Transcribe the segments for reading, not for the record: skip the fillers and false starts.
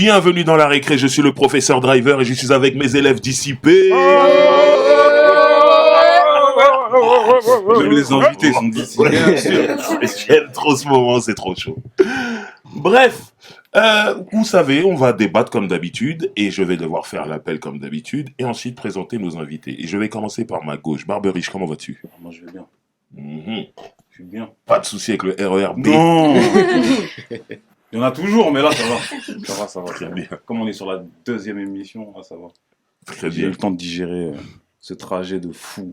Bienvenue dans la récré, je suis le professeur Driver et je suis avec mes élèves dissipés. Même les invités sont d'ici. Bien sûr. J'aime trop ce moment, c'est trop chaud. Bref, vous savez, on va débattre comme d'habitude et je vais devoir faire l'appel comme d'habitude et ensuite présenter nos invités. Et je vais commencer par ma gauche. Barberiche, comment vas-tu? Moi, je vais bien. Je suis bien. Pas de souci avec le RERB. Non. Il y en a toujours, mais là, ça va. Ça va. Très bien. Comme on est sur la deuxième émission, là, ça va. Très J'ai eu bien. le temps de digérer ce trajet de fou.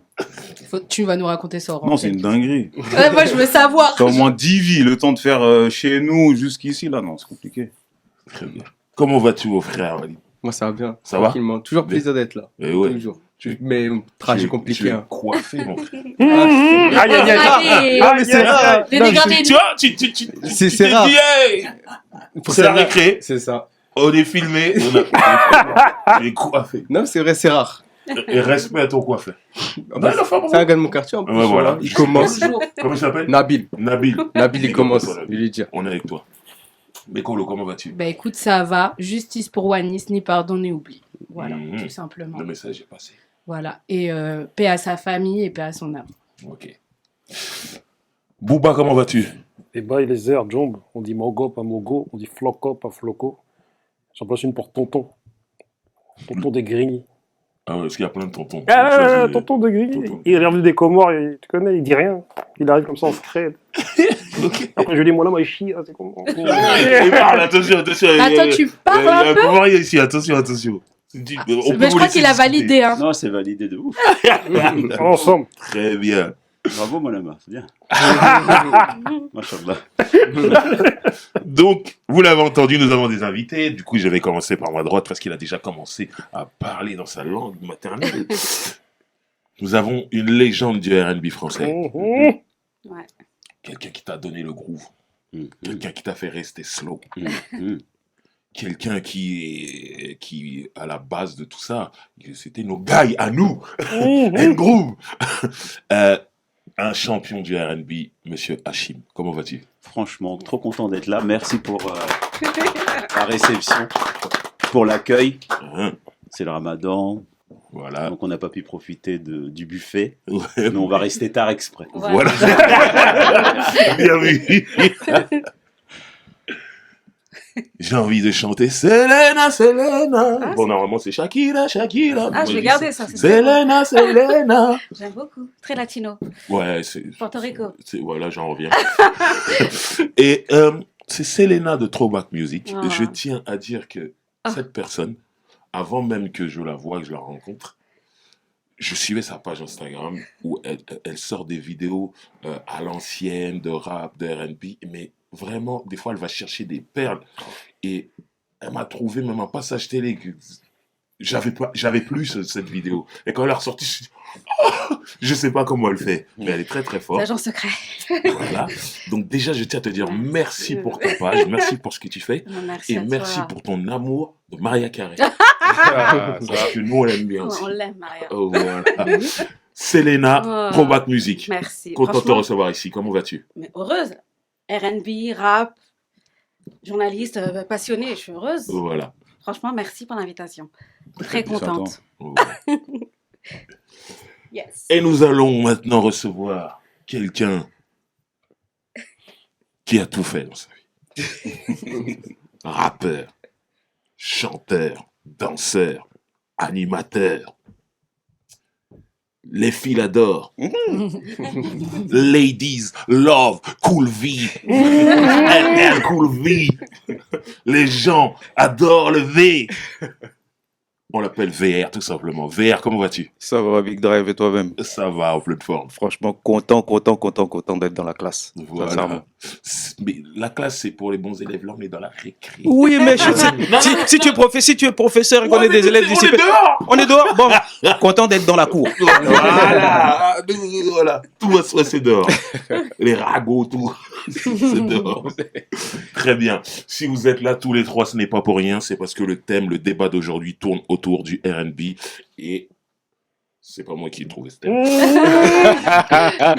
Tu vas nous raconter ça. Non, c'est une dinguerie. Ouais, moi, je veux savoir. T'as au moins 10 vies, le temps de faire chez nous jusqu'ici, là, non, c'est compliqué. Très bien. Comment vas-tu, mon frère Walid? Moi, ça va bien. Ça va? Tranquillement. Toujours plaisir d'être là. Eh ouais. Toujours. Mais trajet compliqué. Tu es Hein. coiffé, mon frère. Aïe, aïe, aïe. Ah, mais c'est rare. Les Non, dégradés. Tu vois, C'est t'es rare. dit, hey, Pour c'est la celle-là, récré. C'est ça. On est filmé. Tu es coiffé. Non, c'est vrai, c'est rare. Et respect à ton coiffeur. Ah bah, Non, la femme, c'est un gars de mon quartier en plus. Ouais, voilà. Il commence. Comment il s'appelle? Nabil. Nabil. Nabil, il commence. Nabil. Je lui dis. On est avec toi. Bekolo, comment vas-tu? Bah écoute, ça va. Justice pour Wanis, ni pardon ni oubli. Voilà, Mhm. tout simplement. Le message est passé. Voilà. Et paix à sa famille et paix à son âme. Ok. Bouba, comment vas-tu? Et bah, il les airs, Jomb. On dit Mogo, pas Mogo. On dit Floco, pas Floco. J'en place une pour Tonton. Tonton des Grigny. Ah ouais, parce qu'il y a plein de tontons. Tonton des Grigny. Tonton. Il est revenu des Comores, tu connais, il dit rien. Il arrive comme ça en secret. Ok. Après, je lui dis, moi là, moi, je chie. C'est comment Il parle, attention. Attends, tu parles Il y a un un peu. Comorien ici, attention. On peut Mais vous je crois laisser qu'il a discuter. validé. Hein. Non, c'est validé de ouf. Ensemble. Très bien. Bravo, mon ami, c'est bien. Machallah. Donc, vous l'avez entendu, nous avons des invités. Du coup, je vais commencer par ma droite parce qu'il a déjà commencé à parler dans sa langue maternelle. Nous avons une légende du R&B français. Mhm. Quelqu'un qui t'a donné le groove. Quelqu'un qui t'a fait rester slow. Mhm. Quelqu'un qui est à la base de tout ça. C'était nos gars à nous. Un groove. Un champion du R&B, Monsieur Hachim. Comment vas-tu? Franchement, trop content d'être là. Merci pour la réception, pour l'accueil. Hein, C'est le ramadan, voilà. donc on n'a pas pu profiter du buffet, Ouais, mais on va rester tard exprès. Voilà. Bien vu. J'ai envie de chanter Selena, Selena. Ah, Bon, normalement, c'est Shakira, Shakira. Ah, je vais garder ça. c'est Selena, Selena. très bon. J'aime beaucoup. Très latino. Ouais, c'est. Porto Rico. Voilà, j'en reviens. Et c'est Selena de Throwback Music. Ah. Et je tiens à dire que cette personne, avant même que je la voie, que je la rencontre, je suivais sa page Instagram où elle sort des vidéos à l'ancienne, de rap, de R&B, mais vraiment, des fois, elle va chercher des perles. Et elle m'a trouvé même un passage télé que j'avais plus cette vidéo. Et quand elle est ressortie, je me suis dit, oh, je sais pas comment elle fait, mais elle est très très forte. L'agent secret. Voilà. Donc déjà, je tiens à te dire merci pour ta page, merci pour ce que tu fais, Non, merci et à merci toi. pour ton amour de Maria Carey. Ah, Parce que nous, on l'aime bien aussi. On l'aime, Maria. Oh, voilà. Selena, Oh. Throwback Music. Merci. Content de te Franchement, recevoir ici. Comment vas-tu? mais heureuse. R&B, rap, journaliste, passionnée. Je suis heureuse. Voilà. Franchement, merci pour l'invitation. Très bien, contente. Voilà. Yes. Et nous allons maintenant recevoir quelqu'un qui a tout fait dans sa vie. Rappeur, chanteur, danseur, animateur. Les filles l'adorent. Ladies love Cool V. LL Cool V. Les gens adorent le V. On l'appelle VR tout simplement. VR, comment vas-tu? Ça va, Big Drive et toi-même? Ça va, en pleine forme. Franchement, content d'être dans la classe. Voilà. Sincèrement. Mais la classe, c'est pour les bons élèves. Là, on est dans la récré. Oui, mais si tu es professeur et qu'on est des élèves On est dissipés, dehors. on est dehors. Bon, content d'être dans la cour. Voilà. Voilà. Tout va se passer dehors. Les ragots, tout. C'est dehors. Très bien. Si vous êtes là tous les trois, ce n'est pas pour rien. C'est parce que le thème, le débat d'aujourd'hui tourne autour du R&B. Et c'est pas moi qui ai trouvé ce thème.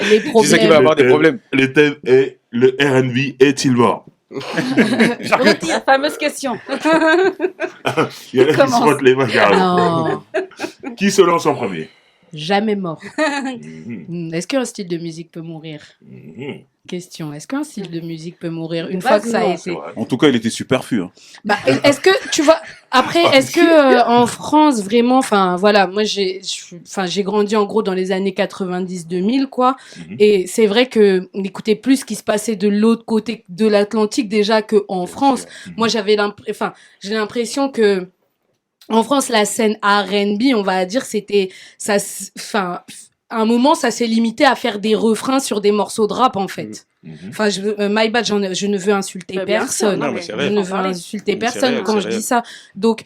Les Tu sais qu'il va problèmes. avoir des problèmes. Le thème est le R&B est-il mort? Retire, fameuse question. Il y en a qui se Commence. frottent les mains carrément. Non, Qui se lance en premier? jamais mort. Mhm. Est-ce qu'un style de musique peut mourir? Mhm. Question. Est-ce qu'un style de musique peut mourir une De fois base, que ça a non. C'est été? vrai. En tout cas, il était superflu. Hein. Bah, est-ce que tu vois après est-ce que en France vraiment enfin voilà moi j'ai grandi en gros dans les années 90-2000 quoi Mhm. et c'est vrai que on écoutait plus ce qui se passait de l'autre côté de l'Atlantique déjà que en France. Moi j'ai l'impression que en France la scène R&B on va dire c'était ça enfin à un moment ça s'est limité à faire des refrains sur des morceaux de rap en fait. Mhm. Enfin, my bad, je ne veux insulter Bah, bien sûr, personne. non, Non, mais c'est Je réel. ne Faut veux parler. insulter Mais personne c'est réel, quand c'est je réel. dis ça. Donc,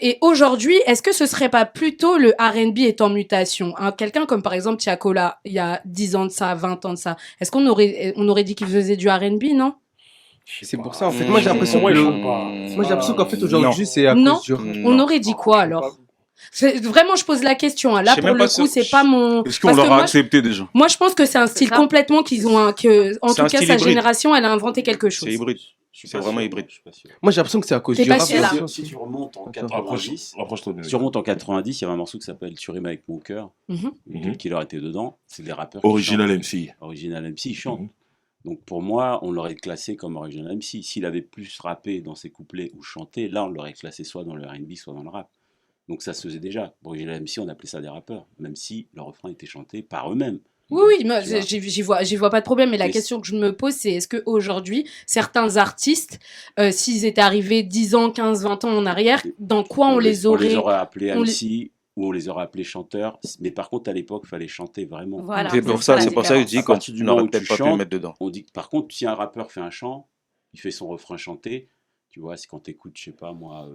et aujourd'hui, est-ce que ce serait pas plutôt le R&B est en mutation? Hein, quelqu'un comme par exemple Tiakola, il y a 10 ans de ça, 20 ans de ça. Est-ce qu'on aurait dit qu'il faisait du R&B, non? Je sais C'est pas. pour ça, en fait, Je moi j'ai sais l'impression pas, que ils le- font pas. moi j'ai l'impression qu'en fait Non. aujourd'hui c'est à Non. cause du rap. On Non. aurait dit quoi Je sais alors? pas. Vraiment, je pose la question. Hein. Je Là, sais pour même le pas coup, si- c'est pas mon. Est-ce qu'on Parce que l'aura moi, accepté déjà? moi, je pense que c'est un style ça. complètement qu'ils ont, en C'est tout un cas, style sa hybride. génération, elle a inventé quelque C'est chose. hybride. Je suis C'est pas vraiment sûr, hybride. moi, je suis pas sûr. Moi j'ai l'impression que c'est à cause T'es du pas rap. sûr, là. Si tu remontes en Attends, Rapproche, 90, rapproche-toi de si tu remontes en 90, il y avait un morceau qui s'appelle Tu rimes avec mon cœur. Mhm. Mhm. Killer était dedans. C'est des rappeurs qui Original chantent. MC. Original MC, il chante. Mhm. Donc pour moi, on l'aurait classé comme Original MC. S'il avait plus rappé dans ses couplets ou chanté, là on l'aurait classé soit dans le R&B, soit dans le rap. Donc ça se faisait déjà. Original MC, on appelait ça des rappeurs, même si le refrain était chanté par eux-mêmes. Oui, oui, moi, Tu vois. j'y vois pas de problème. Mais la Mais question que je me pose, c'est est-ce qu'aujourd'hui, certains artistes, s'ils étaient arrivés 10 ans, 15, 20 ans en arrière, dans quoi on les on aurait... les aurait appelés on les- MC ou on les aurait appelés chanteurs. Mais par contre, à l'époque, il fallait chanter vraiment. Voilà. C'est pour ça ça, la c'est pour ça que je différence. dis À partir du qu'on moment n'aurait où peut-être tu pas pu le chantes, mettre dedans. On dit, par contre, si un rappeur fait un chant, il fait son refrain chanté. Tu vois, c'est quand tu écoutes, je sais pas moi,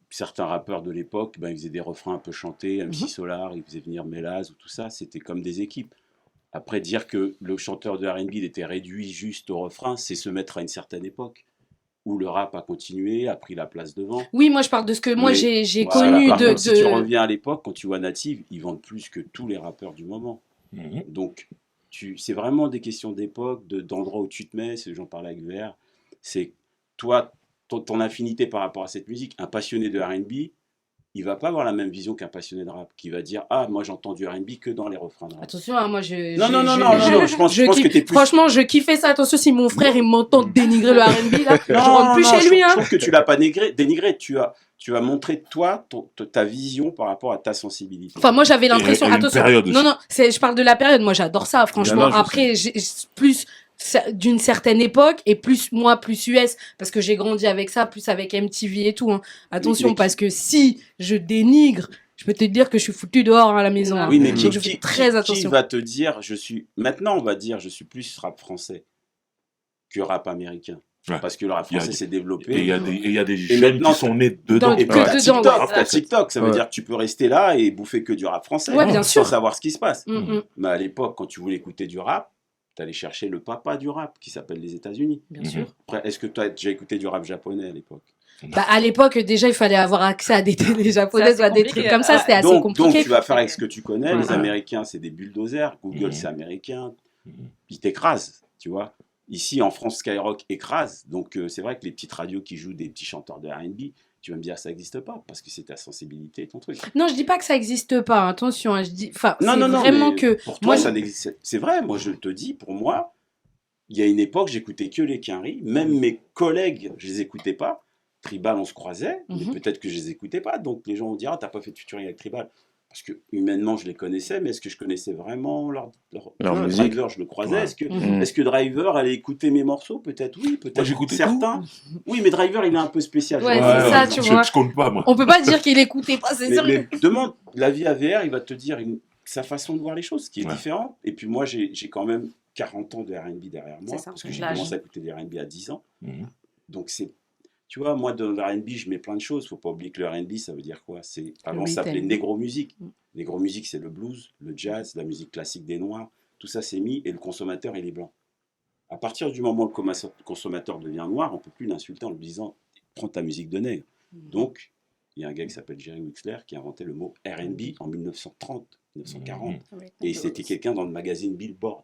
certains rappeurs de l'époque, ben, ils faisaient des refrains un peu chantés. MC Solar, il faisait venir Melaz ou tout ça. C'était comme des équipes. Après, dire que le chanteur de R&B il était réduit juste au refrain, c'est se mettre à une certaine époque où le rap a continué, a pris la place devant. Oui, moi, je parle de ce que moi, Mais j'ai voilà, connu par de... contre, si tu reviens à l'époque, quand tu vois Native, ils vendent plus que tous les rappeurs du moment. Mhm. Donc, c'est vraiment des questions d'époque, d'endroit où tu te mets. J'en parlais avec VR. C'est toi, ton affinité par rapport à cette musique. Un passionné de R&B, il va pas avoir la même vision qu'un passionné de rap, qui va dire ah moi j'entends du R&B que dans les refrains de rap. Attention, hein, moi, Non, je pense que kiffe. t'es plus. Franchement, je kiffais ça. Attention, si mon frère, il m'entend dénigrer le R&B, là, je rentre plus chez je, lui. je Hein. trouve que tu l'as pas dénigré. Tu as montré toi ta vision par rapport à ta sensibilité. Enfin, moi, j'avais l'impression... Et une Attention, période aussi. non, je parle de la période. Moi, j'adore ça, franchement. Bien, Après, plus d'une certaine époque et plus US parce que j'ai grandi avec ça, plus avec MTV et tout. Hein. Attention, Mais parce que si je dénigre, je peux te dire que je suis foutu dehors à la maison. Hein. Oui, mais Donc, je fais très attention. qui va te dire maintenant on va dire je suis plus rap français que rap américain. Ouais. Parce que le rap Il y a français des- s'est Et développé. il y a des jeunes maintenant, qui sont nés dedans. Dans- Et que puis t'as dedans, TikTok, ouais. t'as TikTok, ça veut Ouais. dire que tu peux rester là et bouffer que du rap français, Ouais, bien sans sûr. savoir ce qui se passe. Mm. Mais à l'époque, quand tu voulais écouter du rap, t'allais chercher le papa du rap, qui s'appelle les États-Unis. Bien Mhm. sûr. Après, est-ce que tu as déjà écouté du rap japonais à l'époque? Bah, à l'époque, déjà, il fallait avoir accès à des télé japonaises ou C'est à assez des trucs compliqué. comme ça. C'était assez donc compliqué. tu vas faire avec ce que tu connais. Les Voilà. Américains, c'est des bulldozers. Google, Mhm. c'est américain. Mhm. Ils t'écrasent, tu vois. Ici, en France, Skyrock écrase. Donc, c'est vrai que les petites radios qui jouent des petits chanteurs de R&B, tu vas me dire ça n'existe pas parce que c'est ta sensibilité, ton truc. Non, je dis pas que ça existe pas. Attention, hein, je dis. Enfin, Non, c'est non, non. vraiment mais que. Pour toi, moi, ça n'existe. C'est vrai. Moi, je te dis, pour moi, il y a une époque, j'écoutais que les Quinry. Même mes collègues, je les écoutais pas. Tribal, on se croisait, mais Mhm. peut-être que je les écoutais pas. Donc, les gens vont dire, ah, t'as pas fait de featuring avec Tribal. Parce que humainement, je les connaissais, mais est-ce que je connaissais vraiment leur musique. Driver, je le croisais. Ouais. Mhm. Est-ce que Driver allait écouter mes morceaux? Peut-être oui, peut-être Moi, j'écoutais certains. Oui, mais Driver, il est un peu spécial. Ouais, je c'est vois. ça, tu vois. Je compte pas, moi. On peut pas dire qu'il écoutait pas, c'est sûr. Mais demande, la vie AVR, il va te dire sa façon de voir les choses, qui est Ouais. différente. Et puis moi, j'ai quand même 40 ans de R&B derrière moi, C'est ça, parce que j'ai l'âge. commencé à écouter des R&B à 10 ans. Mhm. Donc tu vois, moi, dans le R&B, je mets plein de choses. Faut pas oublier que le R&B, ça veut dire quoi? Avant, ça s'appelait retail. Negro Music. Mm. Negro Music, c'est le blues, le jazz, la musique classique des Noirs. Tout ça, c'est mis, et le consommateur, il est blanc. À partir du moment où le consommateur devient noir, on peut plus l'insulter en lui disant « prends ta musique de nègre ». Donc, il y a un gars qui s'appelle Jerry Wexler qui a inventé le mot R&B en 1930, 1940. Mhm. Et c'était quelqu'un dans le magazine Billboard.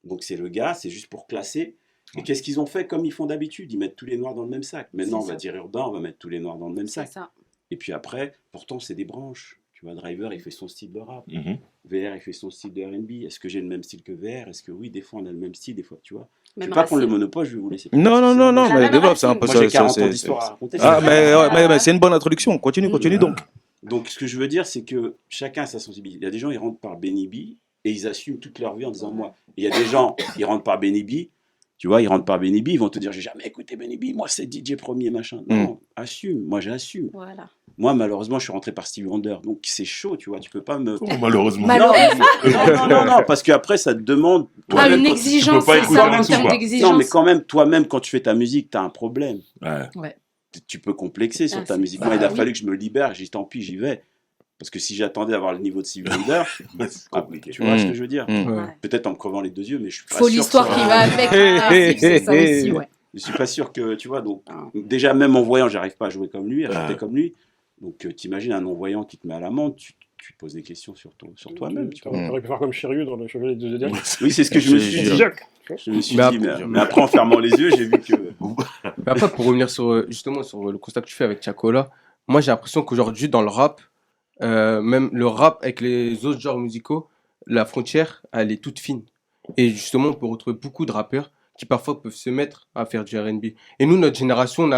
Donc c'est le gars, c'est juste pour classer. Et qu'est-ce qu'ils ont fait comme ils font d'habitude? Ils mettent tous les noirs dans le même sac. Maintenant, C'est on va ça. dire urbain, on va mettre tous les noirs dans le même C'est sac. ça. Et puis après, pourtant, c'est des branches. Tu vois, Driver, il fait son style de rap. Mhm. VR, il fait son style de R&B. Est-ce que j'ai le même style que VR? Est-ce que oui, des fois, on a le même style, des fois, tu vois. Je Même vais pas prendre le racine. monopole, je vais vous laisser. Non, non, non, non, La mais même développe, c'est un racine. peu Moi, ça. j'ai 40 ans c'est- d'histoire à raconter. Ah, mais c'est une bonne introduction. Continue, continue donc. Donc, ce que je veux dire, c'est que chacun a sa sensibilité. Il y a des gens, ils rentrent par Benny B et ils assument toute leur vie en disant moi. Et il y a des gens, ils rentrent par Benny B, tu vois, ils rentrent par Benny B, ils vont te dire j'ai jamais écouté Benny B, moi c'est DJ premier, machin. Non, assume, moi j'assume. Voilà. Moi, malheureusement, je suis rentré par Stevie Wonder, donc c'est chaud, tu vois, tu peux pas me. Oh, malheureusement. Non, parce qu'après, ça te demande. Ah, toi-même, une quand- exigence, pas c'est écouter ça, en en dessous, termes quoi. d'exigence. Non, mais quand même, toi-même, quand tu fais ta musique, tu as un problème. Ouais. Tu peux complexer sur Ah, ta c'est- musique. bah Moi, il a oui. fallu que je me libère, j'ai dit tant pis, j'y vais. Parce que si j'attendais d'avoir le niveau de Stevie Wonder, C'est compliqué. tu vois ce que je veux dire. Mm. Ouais. Peut-être en me crevant les deux yeux, mais je suis pas Faut sûr. l'histoire que qui ça- va avec. Ah, oui, c'est ça aussi, ouais. Je suis pas sûr que, tu vois, donc, déjà, même en voyant, j'arrive pas à jouer comme lui, à chanter Ouais. comme lui. Donc, t'imagines un non-voyant qui te met à l'amende, tu te poses des questions sur toi-même. Tu vois. T'aurais pu faire comme Shiryu dans le Chevalier du Zodiac. Oui, c'est ce que je me Je suis jure. dit. Jack. Je me suis Mais dit, après- mais après, en fermant les yeux, j'ai vu que. Mais après, pour revenir sur, justement sur le constat que tu fais avec Tiakola, moi j'ai l'impression qu'aujourd'hui, dans le rap, même le rap avec les autres genres musicaux, la frontière, elle est toute fine. Et justement, on peut retrouver beaucoup de rappeurs qui parfois peuvent se mettre à faire du R&B. Et nous, notre génération,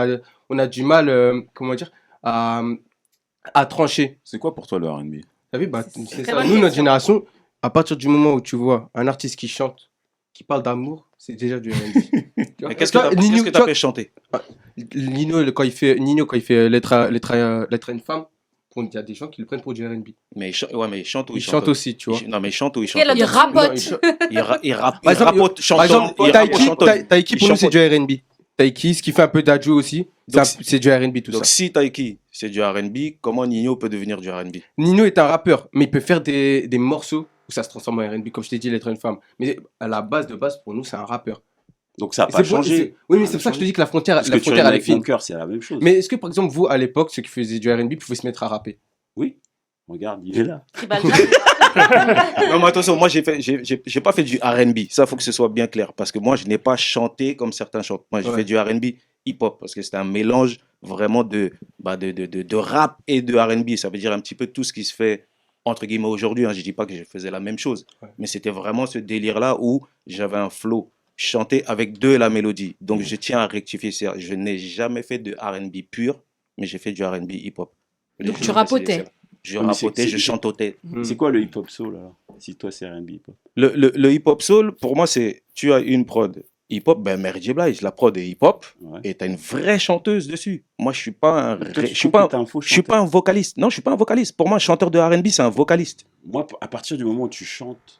on a du mal, comment dire, à trancher. C'est quoi pour toi le R&B? T'as vu, bah, C'est c'est très ça. bonne Nous, notre question. génération, à partir du moment où tu vois un artiste qui chante, qui parle d'amour, c'est déjà du R&B. Tu vois Mais qu'est-ce Tu que vois, t'as Nino, qu'est-ce que tu vois, t'appelles chanter? Nino, quand il fait lettre à une femme, il y a des gens qui le prennent pour du R&B. Mais ouais, mais il chante ou Il chante aussi, tu vois. Non, mais il chante ou il chante Quel pas. Il autre- Non, rapote. Il rappe, Par exemple, rapote, chantonne, Par exemple, il rappe, chantonne. Taiki, pour Il nous, c'est chantonne. du R&B. Taiki, ce qui fait un peu d'adjo aussi, Donc, c'est du R&B tout Donc ça. si Taiki, c'est du R&B, comment Nino peut devenir du R&B? Nino est un rappeur, mais il peut faire des morceaux où ça se transforme en R&B, comme je t'ai dit, l'être une femme. Mais à la base de base, pour nous, c'est un rappeur. Donc, ça n'a Et pas c'est pour- changé. c'est- Oui, mais c'est pour ça que je te dis que la frontière, Parce que tu elle est avec mon fine. cœur, c'est la même chose. Mais est-ce que, par exemple, vous, à l'époque, ceux qui faisaient du R&B, pouvaient se mettre à rapper? Oui, regarde, il est là. Tribal Jack. Non, mais attention, moi, j'ai pas fait du R&B. Ça, faut que ce soit bien clair. Parce que moi, je n'ai pas chanté comme certains chantent. Moi, j'ai Ouais. fait du R&B hip-hop. Parce que c'était un mélange vraiment de rap et de R&B. Ça veut dire un petit peu tout ce qui se fait, entre guillemets, aujourd'hui. Hein. Je dis pas que je faisais la même chose. Ouais. Mais c'était vraiment ce délire-là où j'avais un flow chanté avec de la mélodie. Donc, je tiens à rectifier ça. Je n'ai jamais fait de R&B pur, mais j'ai fait du R&B hip-hop. Donc, Je tu vais rapotais. préciser ça. Je Oui, mais c'est- rapotais, je c'est- chantotais. C'est quoi le hip-hop soul alors? Si toi, c'est R&B hip-hop. Le hip-hop soul, pour moi, c'est tu as une prod hip-hop, ben Mary J. Blige, la prod est hip-hop, Ouais. et tu as une vraie chanteuse dessus. Moi, je suis pas un, Toi, ré- tu je suis trouves pas, que t'es un faux je suis pas un vocaliste. Non, je suis pas un vocaliste. Pour moi, un chanteur de R&B, c'est un vocaliste. Moi, à partir du moment où tu chantes,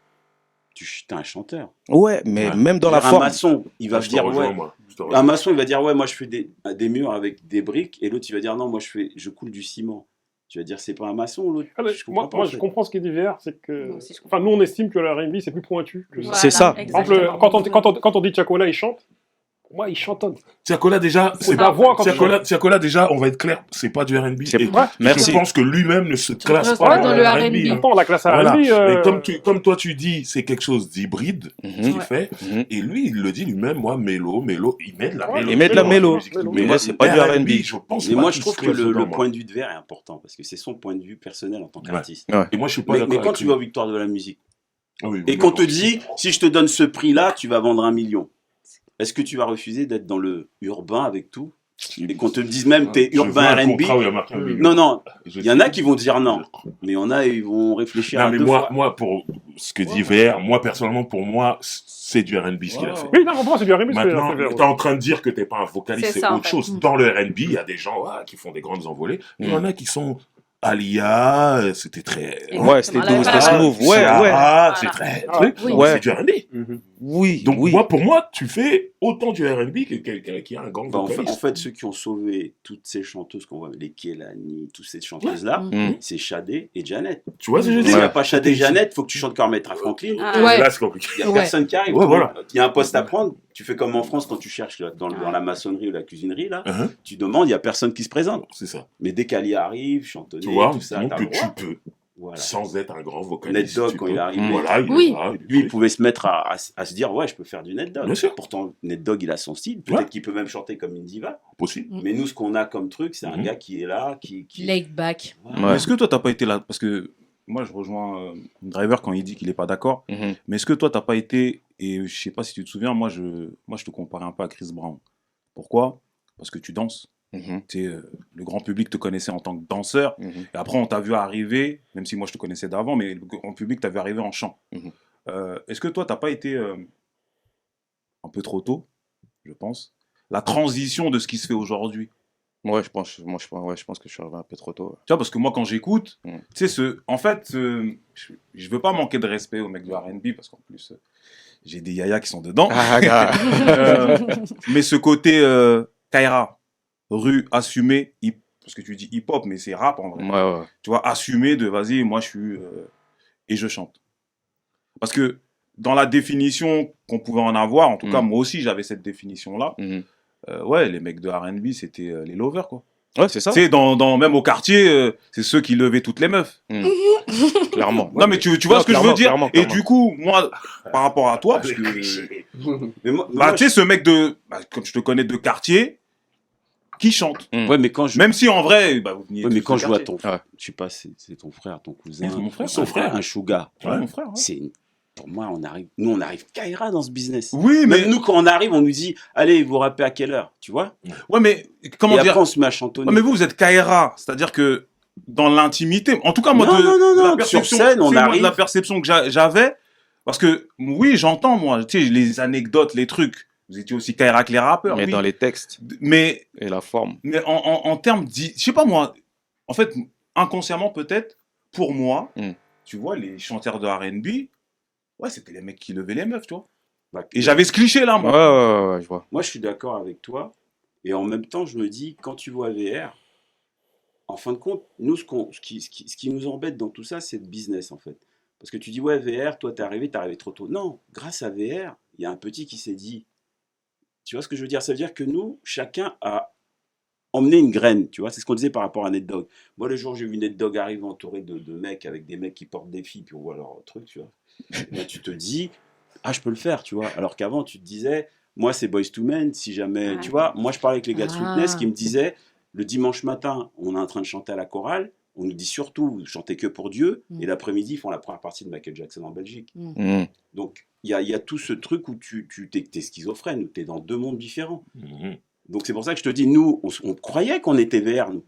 t'es un chanteur. Ouais, mais Ouais. même dans la Un forme. maçon, il va Je te dire rejoins, ouais. moi. Je te Un rejoins. maçon, il va dire ouais, moi je fais des murs avec des briques, et l'autre il va dire non, moi je coule du ciment. Tu vas dire c'est pas un maçon l'autre. Ah, mais Je comprends moi, pas, moi, en je fait. comprends ce qu'il dit VR, c'est que. Moi aussi, je comprends. Enfin, nous, on estime que le R&B, c'est plus pointu que ça. Voilà, C'est ça. Par exemple, exactement. quand on dit Tiakola, il chante, pour moi, il chantonne. Tiakola, déjà, C'est ta voix quand tu chantes. Tiakola, déjà, on va être clair, c'est pas du R&B. C'est- Et Ouais. Merci. Je pense que lui-même ne se classe classes pas pas dans dans le le R&B. R&B. hein. Pourtant, la classe Voilà. R&B. Et comme toi tu dis, c'est quelque chose d'hybride Mhm. qu'il Ouais. fait. Mhm. Et lui, il le dit lui-même, moi, mélo, il met de la Ouais, mélo. Il met de la mélo. Mélo. Mais moi, c'est pas du R&B. Je pense Mais pas moi qu'il je trouve se que classe le dedans, moi. point de vue de Vert est important parce que c'est son point de vue personnel en tant qu'artiste. Et moi, je suis pas Mais d'accord quand avec tu lui. vas aux Victoires de la musique Ah oui, et oui, qu'on te d'accord. dit si je te donne ce prix-là, tu vas vendre 1 million, est-ce que tu vas refuser d'être dans le urbain avec tout et qu'on te dise même t'es Je veux urbain un R&B? contrat où il y a marqué 1 million. Non, non, Je il y en a sais. qui vont dire non, mais il y en a ils vont réfléchir Non, à mais deux moi, fois. pour ce que dit VR, moi, personnellement, pour moi, c'est du R&B ce qu'il a fait. Oui, non, pour moi, c'est du R&B, ce qu'il a Maintenant, fait VR. tu es en train de dire que t'es pas un vocaliste, C'est c'est ça, en autre fait. chose. Dans le R&B, il y a des gens qui font des grandes envolées. Il y en a qui sont Alia, c'était très... Ouais, c'était Exactement. doux, Voilà. c'était smooth. Ouais, ouais. Ciara, c'est Voilà. très... Ah, truc. oui. Donc, Ouais. c'est du R&B. Oui, Donc, oui. moi, pour moi, tu fais autant du R&B que quelqu'un qui a un grand Bah, en vocaliste. fait, ceux qui ont sauvé toutes ces chanteuses qu'on voit, les Kelani, toutes ces chanteuses-là, Mm. c'est Shadé et Janet. Tu vois ce que je veux S'il n'y dire a pas Shadé et Janet, faut que tu chantes comme Maître Franklin. Ah, Ouais. Là, c'est compliqué. Il n'y a Ouais. personne qui arrive. Ouais, voilà. Il y a un poste à prendre. Tu fais comme en France quand tu cherches là, dans la maçonnerie ou la cuisinerie, là, Uh-huh. tu demandes, il n'y a personne qui se présente. C'est ça. Mais dès qu'Ali arrive, chantonner, Tu vois, tout ça, donc t'as que le tu droit. peux. Voilà. Sans être un grand vocaliste. Ned Dogg, tu quand peux. il est arrivé, Voilà, il est Oui. là, lui, il pouvait se mettre à se dire, ouais, je peux faire du Ned Dogg. Bien sûr. Pourtant, Ned Dogg, il a son style. Peut-être Ouais. qu'il peut même chanter comme une diva. possible. Mais nous, ce qu'on a comme truc, c'est un Mhm. gars qui est là, qui... Laid back. Voilà. Ouais. Est-ce que toi, t'as pas été là? Parce que moi, je rejoins Driver quand il dit qu'il est pas d'accord. Mhm. Mais est-ce que toi, t'as pas été, et je sais pas si tu te souviens, moi, je te comparais un peu à Chris Brown. Pourquoi? Parce que tu danses. Mhm. Tu sais, le grand public te connaissait en tant que danseur. Mhm. Et après, on t'a vu arriver, même si moi, je te connaissais d'avant, mais le grand public t'a vu arriver en chant. Mhm. Est-ce que toi, t'as pas été un peu trop tôt, je pense, la transition de ce qui se fait aujourd'hui? Ouais, je pense que je suis arrivé un peu trop tôt. Ouais. Tu vois, parce que moi, quand j'écoute, Mm. tu sais, je veux pas manquer de respect aux mecs de R&B, parce qu'en plus, j'ai des yayas qui sont dedans. Ah, gars. Mais ce côté Kaira, rue, assumé, parce que tu dis hip-hop, mais c'est rap en vrai. Ouais, ouais. Tu vois, assumé de vas-y, moi je suis. Et je chante. Parce que dans la définition qu'on pouvait en avoir, en tout cas, moi aussi j'avais cette définition-là. Mhm. Ouais, les mecs de R&B, c'était les lovers, quoi. Ouais, c'est ça. Tu sais, même au quartier, c'est ceux qui levaient toutes les meufs. Clairement. Non, mais tu vois Non, ce que je veux dire. clairement, Et clairement. du coup, moi, par rapport à toi, parce que, Mais moi, bah, tu sais, ce mec comme je te connais de quartier, qui chante. ouais, mais quand je... Même si en vrai, bah, vous veniez Ouais, mais tous quand de je vois quartier. ton... Ouais. Je sais pas, c'est ton frère, ton cousin. C'est mon frère, son frère. Un chouga. Ouais, mon frère. Ouais. C'est pour moi, on arrive Kaira dans ce business. Oui, mais, Même nous, quand on arrive, on nous dit, allez, vous rappez à quelle heure, tu vois? ouais, mais, comment Et dire? après, on se met à chantonner. Ouais, mais vous êtes KRA, c'est-à-dire que dans l'intimité, en tout cas, moi, Non, de, non, non, de la non, perception, sur scène, on tu sais, moi, de arrive. la perception que j'avais, parce que, oui, j'entends, moi, tu sais, les anecdotes, les trucs. Vous étiez aussi KRA que les rappeurs. Mais oui. dans les textes Mais et la forme. en termes je sais pas moi, en fait, inconsciemment peut-être, pour moi, tu vois, les chanteurs de R&B, ouais, c'était les mecs qui levaient les meufs, tu vois. Bah, Et j'avais ce cliché là, Ouais, moi. ouais, ouais, je vois. Moi, je suis d'accord avec toi. Et en même temps, je me dis, quand tu vois VR, en fin de compte, nous, ce qui nous embête dans tout ça, c'est le business, en fait. Parce que tu dis, ouais, VR, toi, t'es arrivé trop tôt. Non, grâce à VR, il y a un petit qui s'est dit, tu vois ce que je veux dire? Ça veut dire que nous, chacun a emmené une graine, tu vois? C'est ce qu'on disait par rapport à Ned Dogg. Moi, le jour où j'ai vu Ned Dogg arriver entouré de mecs, avec des mecs qui portent des filles, puis on voit leur truc, tu vois. Et là, tu te dis, ah, je peux le faire, tu vois. Alors qu'avant, tu te disais, moi, c'est Boyz II Men, si jamais, tu vois. Moi, je parlais avec les gars de Sweetness qui me disaient, le dimanche matin, on est en train de chanter à la chorale, on nous dit surtout, vous chantez que pour Dieu, et l'après-midi, ils font la première partie de Michael Jackson en Belgique. Donc, il y a tout ce truc où t'es schizophrène, où t'es dans deux mondes différents. Donc, c'est pour ça que je te dis, nous, on croyait qu'on était VR, nous.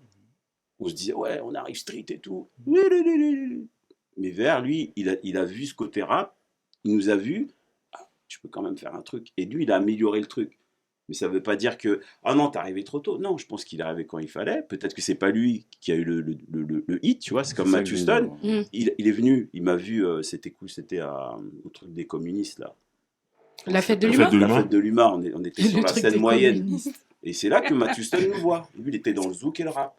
On se disait, ouais, on arrive street et tout. Mais VR, lui, il a vu ce côté rap, il nous a vu, ah, tu peux quand même faire un truc. Et lui, il a amélioré le truc. Mais ça ne veut pas dire que, ah non, t'es arrivé trop tôt. Non, je pense qu'il est arrivé quand il fallait. Peut-être que c'est pas lui qui a eu le hit, tu vois. C'est comme Matt Houston. Il est venu, il m'a vu, c'était cool, c'était au truc des communistes, là. La fête de La l'humain. fête de La l'humain. fête de l'humain, on était sur Le la truc scène des moyenne. communistes. Et c'est là que Matt Houston nous voit. Lui, il était dans le zouk et le rap.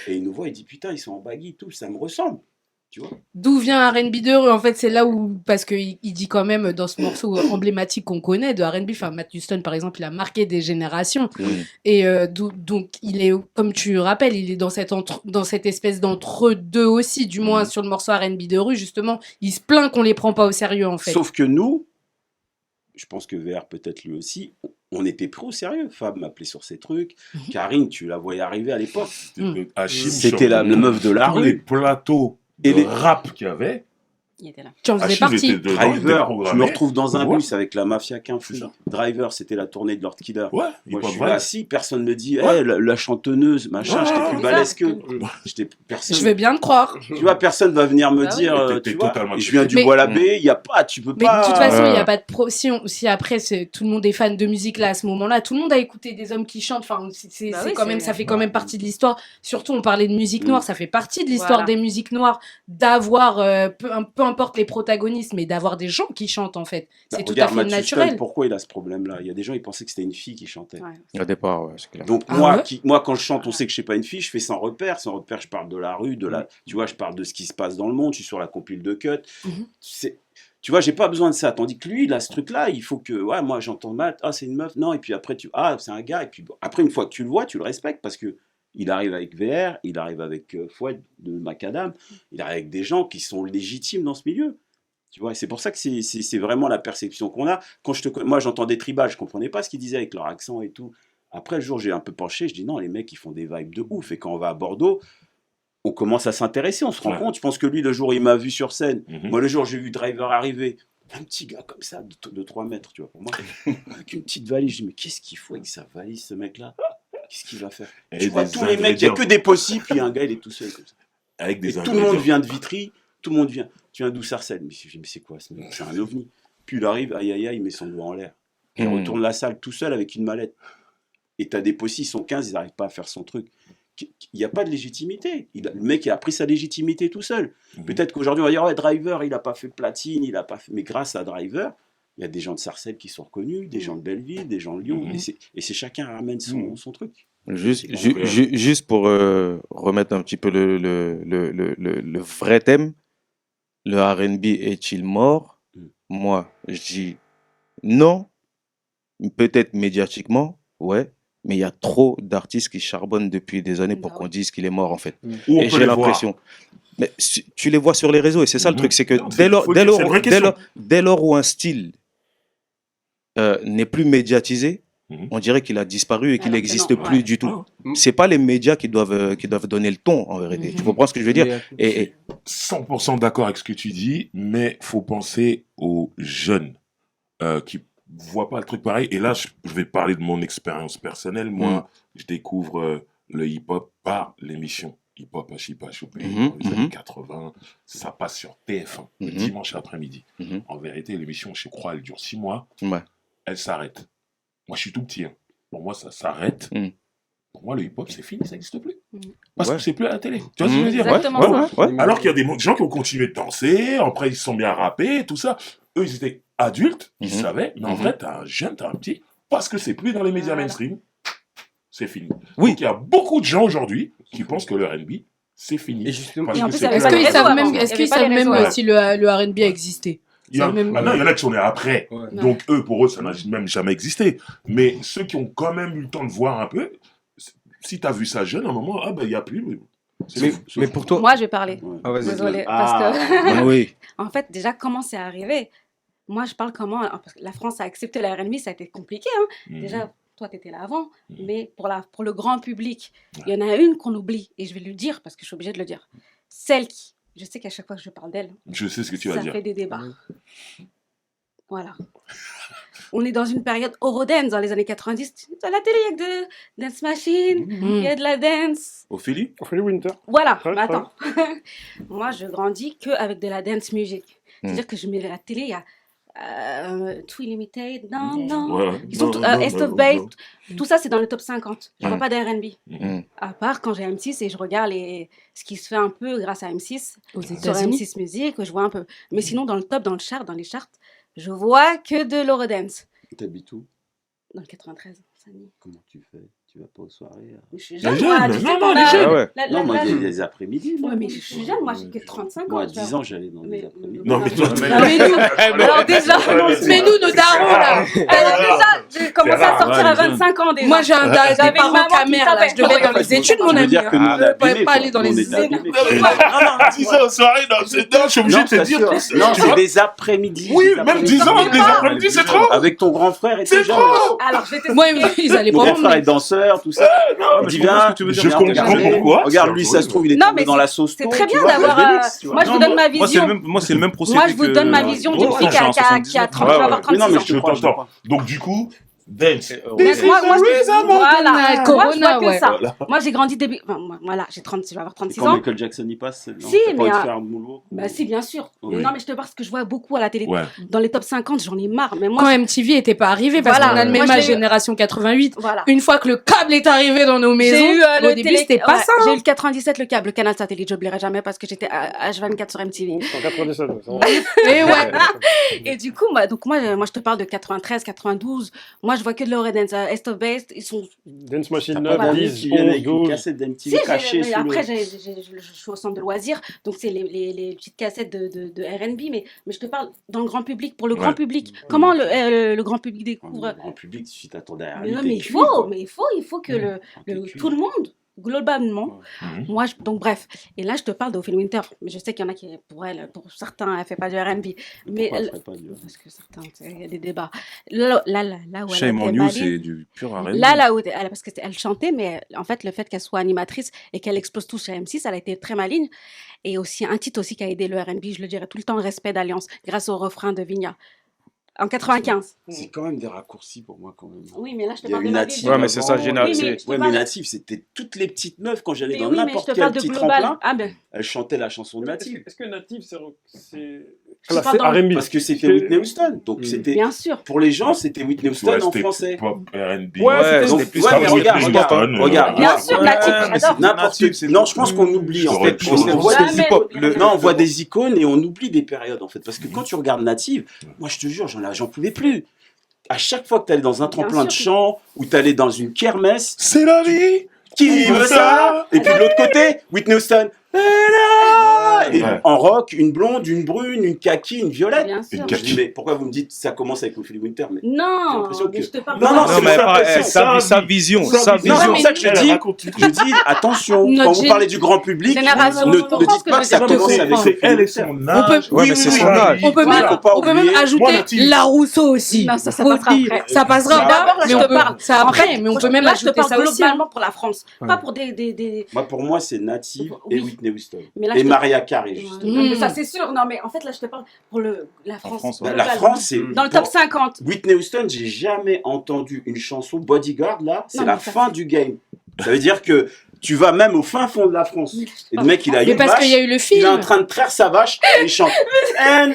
Et il nous voit, il dit, putain, ils sont en baggy, tout, ça me ressemble. Tu vois. D'où vient R&B de rue? En fait, c'est là où, parce qu'il dit quand même dans ce morceau emblématique qu'on connaît de R&B, enfin, Matt Houston, par exemple, il a marqué des générations. Et donc, il est, comme tu rappelles, il est dans cette espèce d'entre-deux aussi, du moins sur le morceau R&B de rue, justement. Il se plaint qu'on les prend pas au sérieux, en fait. Sauf que nous, je pense que VR peut-être lui aussi, on était pris au sérieux. Fab m'appelait sur ces trucs. Karine, tu la voyais arriver à l'époque. C'était la meuf de la Tous les rue. plateaux Et de les- rap qu'il y avait. Il était là. Tu en faisais Achille partie. était dedans, il était Driver, je programmé. me retrouve dans un Ouais. bus avec la mafia qu'un fou. C'est ça. Driver, c'était la tournée de Lord Killer. Ouais, Moi, hip-hop je suis vibe. là assis, personne ne me dit, Ouais. hey, la chanteuse, machin, Ouais, j'étais ouais, plus ouais. balèze que. Ouais. Personne. Je vais bien te croire. Tu vois, personne va venir me Bah oui. dire, Et t'étais tu vois, totalement et je viens du Mais- Bois-l'Abbé, il y a pas, tu peux Mais pas. de toute façon, il n'y Ouais. a pas de si après tout le monde est fan de musique là à ce moment-là, tout le monde a écouté des hommes qui chantent. Enfin, c'est Bah oui, quand même, c'est- ça fait quand même partie de l'histoire. Surtout, on parlait de musique noire, ça fait partie de l'histoire Voilà. des musiques noires d'avoir peu importe les protagonistes, mais d'avoir des gens qui chantent en fait. C'est tout à Regarde, fait Matt Houston, naturel. pourquoi il a ce problème-là? Il y a des gens, ils pensaient que c'était une fille qui chantait. Ouais. Au départ, ouais, c'est clair. Donc Ah moi, ouais moi, quand je chante, on sait que je suis pas une fille, je fais sans repère. Sans repère, je parle de la rue, tu vois, je parle de ce qui se passe dans le monde, je suis sur la compile de Cut. Tu vois, j'ai pas besoin de ça. Tandis que lui, il a ce truc-là, il faut que, ouais, moi j'entends Matt, ah c'est une meuf, non, et puis après, ah c'est un gars, et puis bon, après, une fois que tu le vois, tu le respectes parce que Il arrive avec VR, il arrive avec Fouad de Macadam, il arrive avec des gens qui sont légitimes dans ce milieu. Tu vois, et c'est pour ça que c'est vraiment la perception qu'on a. Moi, j'entendais tribal, je comprenais pas ce qu'ils disaient avec leur accent et tout. Après, le jour, j'ai un peu penché, je dis non, les mecs, ils font des vibes de ouf. Et quand on va à Bordeaux, on commence à s'intéresser, on se rend compte. Je pense que lui, le jour où il m'a vu sur scène, moi, le jour où j'ai vu Driver arriver, un petit gars comme ça, de 3 mètres, tu vois, pour moi, avec une petite valise, je dis, mais qu'est-ce qu'il faut avec sa valise, ce mec-là? Qu'est-ce qu'il va faire? Tu vois, tous les mecs, il n'y a que des possibles, puis un gars, il est tout seul comme ça. Avec des et tout le monde vient de Vitry, tout le monde vient. Tu viens d'où Sarcelles? Mais c'est quoi ce mec? C'est un ovni. Puis il arrive, aïe aïe aïe, il met son doigt en l'air. Il retourne la salle tout seul avec une mallette. Et t'as des possis, ils sont 15, ils n'arrivent pas à faire son truc. Il n'y a pas de légitimité. Le mec a pris sa légitimité tout seul. Peut-être qu'aujourd'hui, on va dire, ouais, Driver, il n'a pas fait platine, il a pas fait... Mais grâce à Driver, il y a des gens de Sarcelles qui sont reconnus, des gens de Belleville, des gens de Lyon. Et c'est chacun ramène son truc. Juste pour remettre un petit peu le vrai thème, le R&B est-il mort? Moi, je dis non, peut-être médiatiquement, ouais, mais il y a trop d'artistes qui charbonnent depuis des années pour qu'on dise qu'il est mort en fait. Et j'ai l'impression. Mais tu les vois sur les réseaux et c'est ça le truc, c'est que dès lors où un style n'est plus médiatisé, on dirait qu'il a disparu et qu'il n'existe plus du tout. C'est pas les médias qui doivent donner le ton en vérité. Tu comprends ce que je veux dire? 100% d'accord avec ce que tu dis, mais faut penser aux jeunes qui voient pas le truc pareil. Et là, je vais parler de mon expérience personnelle. Moi, je découvre le hip-hop par l'émission Hip-Hop à Chipa Choupé dans les années 80. Ça passe sur TF1 le dimanche après-midi. En vérité, l'émission, je crois, elle dure 6 mois. Elle s'arrête. Moi, je suis tout petit. Hein. Pour moi, ça s'arrête. Pour moi, le hip-hop, c'est fini, ça n'existe plus. Parce que c'est plus à la télé. Tu vois ce que je veux dire? Alors qu'il y a des gens qui ont continué de danser, après, ils se sont bien rappés, tout ça. Eux, ils étaient adultes, ils savaient, mais en vrai, t'as un jeune, t'as un petit, parce que c'est plus dans les médias mainstream, c'est fini. Donc, il y a beaucoup de gens aujourd'hui qui pensent que le R&B, c'est fini. Et justement, est-ce qu'ils savent même si le R&B a existé? Maintenant, il y en a qui sont nés après. Donc, eux, pour eux, ça n'a même jamais existé. Mais ceux qui ont quand même eu le temps de voir un peu, si tu as vu ça jeune, à un moment, il n'y a plus. Mais pour toi... Moi, je vais parler. Désolée. Parce que, en fait, déjà, comment c'est arrivé? Moi, je parle comment... Parce que la France a accepté la R&B, ça a été compliqué. Hein. Déjà, toi, tu étais là avant. Mais pour le grand public, il y en a une qu'on oublie. Et je vais le dire, parce que je suis obligée de le dire. Celle qui... Je sais qu'à chaque fois que je parle d'elle, je sais ce que tu vas dire. Ça fait des débats. Voilà. On est dans une période Eurodance dans les années 90. À la télé, il y a que de Dance Machine, il y a de la dance. Ophélie Winter. Voilà, mais attends. Moi, je grandis qu'avec de la dance music. C'est-à-dire que je mets la télé, il y a Too Limited, ils sont Est of Base, tout ça c'est dans le top 50. Je vois pas de R&B. À part quand j'ai M6 et je regarde ce qui se fait un peu grâce à M6 sur M6 Music, je vois un peu. Mais sinon dans le top, dans les charts, je vois que de l'Eurodance. T'habites où? Dans le 93. Comment tu fais? Tu vas pas aux soirées? Je suis jeune, moi. Non, moi, il y a des après-midi. Ouais, mais je suis jeune, moi, j'ai que 35 ans. Moi, à 10 ans, j'allais dans les après-midi. Non, mais toi, alors déjà, mais nous, nos darons, là. Alors déjà, j'ai commencé à sortir à 25 ans déjà. Moi, j'ai des parents camères, là. Je devais être dans les études, mon ami. Je ne pouvais pas aller dans les études. Non, 10 ans aux soirées, je suis obligé de te dire. Non, c'est des après-midi. Oui, même 10 ans, des après-midi, c'est trop. Avec ton grand frère et tout. C'est trop. Alors, je vais te moi, ils allaient pas mon grand frère est danseur, tout ça. Je comprends pourquoi. Regarde, lui, ça se trouve, il est tombé dans la sauce. C'est très bien d'avoir. Moi, je vous donne ma vision. Moi, c'est le même procédé. Moi, je vous donne ma vision d'une fille qui a 30 ans, avoir 36 ans. Je t'entends. Donc, du coup, dance. Voilà, Corona, ouais. Moi, j'ai grandi début. Voilà, je vais avoir 36 ans. Quand Michael Jackson y passe, si, mais. Bah, si, bien sûr. Non, mais je te parle ce que je vois beaucoup à la télé. Dans les top 50, j'en ai marre. Mais moi, quand MTV était pas arrivé, parce qu'on a le même âge, génération 88. Une fois que le câble est arrivé dans nos maisons, au début, c'était pas ça. J'ai eu le 97, le câble, le canal satellite. J'oublierai jamais parce que j'étais H24 sur MTV. En 97, et ouais. Et du coup, moi, je te parle de 93, 92. Moi, je vois que de l'Eurodance. Est of Base, ils sont. Dance Machine 9, 10, 12. Cassette d'MTV cachée. Après, je suis au centre de loisirs, donc c'est les petites cassettes de R&B, mais je te parle dans le grand public, pour le grand public. Comment le grand public découvre? Le grand public, si t'attendais à mais il faut que tout le monde globalement, Mhm. moi, donc bref. Et là, je te parle d'Ophélie Winter. Mais je sais qu'il y en a qui, pour elle, pour certains, elle fait pas du R&B. Mais Pourquoi elle elle- ferait pas du- parce que certains, tu sais, il y a des débats. Là où elle Shame on était You, maligne, c'est du pur R&B. là où parce qu'elle chantait, mais en fait, le fait qu'elle soit animatrice et qu'elle explose tout chez M6, elle a été très maligne. Et aussi, un titre aussi qui a aidé le R&B, je le dirais tout le temps, Respect d'Alliance, grâce au refrain de Vigna. En 95. C'est quand même des raccourcis pour moi, quand même. Oui, mais là, je te Il y a parle eu de ma Native. vie. Ouais, mais c'est ça, avant, général- Oui, mais c'est- je te Ouais, mais parle- Native, c'était toutes les petites meufs quand j'allais Mais dans oui, mais je n'importe te quel parle de petit global. tremplin. Ah ben, Elle chantait la chanson de Mais Native. Est-ce que Native, c'est. Je Là, parle c'est dans le- R&B. Parce que c'était C'est- Whitney Houston. Donc c'était bien sûr. pour les gens, c'était Whitney Houston Ouais, en c'était français. pop R&B. Ouais, c'était- Donc, c'était plus ouais, comme mais Whitney regarde, Houston, regarde. Bien moi, sûr, Ouais, Native, mais j'adore. n'importe Native, c'est non, je pense qu'on oublie en J'aurais fait. pu- On voit Jamais des hip-hop, oublier. non, on voit des icônes et on oublie des périodes en fait. Parce que quand tu regardes Native, moi je te jure, j'en pouvais plus. À chaque fois que tu allais dans un tremplin de sûr. chant ou tu allais dans une kermesse, C'est la vie. qui veut ça? Et puis de l'autre côté, Whitney Houston. Et Ouais. en rock, une blonde, une brune, une kaki, une violette. Bien sûr. Une Je dis, mais pourquoi vous me dites ça commence avec Ophélie Winter mais... J'ai Non, l'impression mais que- je te parle Non, de non, ma c'est vie. mon impression. sa vision, sa Non, vision. c'est pour ça que je Elle dis, raconte une je dis attention, Notre quand vous gén- parlez du grand public, Génération, ne je comprends dites ce que pas je que ça veux dire. commence Je avec comprends. C'est elle et Winter. son On peut- âge. Ouais, mais c'est son oui, âge. On peut Voilà. même, Faut pas on peut même oublier. ajouter Moi, Native. la Rousseau aussi. Non, ça Faut passera dire. après. Ça passera D'abord, pas, là, mais je on te peut, parle. c'est En après, fait, mais on peut même là, je te ajouter parle ça aussi. globalement pour la France, Ouais. pas pour des... Moi, pour moi, c'est Native et Oui. Whitney Houston. Mais là, Et je te- Maria Carey, justement. Non, mais ça, c'est sûr. Non, mais en fait, là, je te parle pour la France. France, Bah, ouais. la globalement. France, c'est... Dans le top 50. Whitney Houston, j'ai jamais entendu une chanson Bodyguard, là, c'est Non, la mais ça, fin c'est- du game. Ça veut dire que tu vas même au fin fond de la France. Et le mec, il a Mais une parce vache, qu'il y a eu le il est film. en train de traire sa vache et il chante. And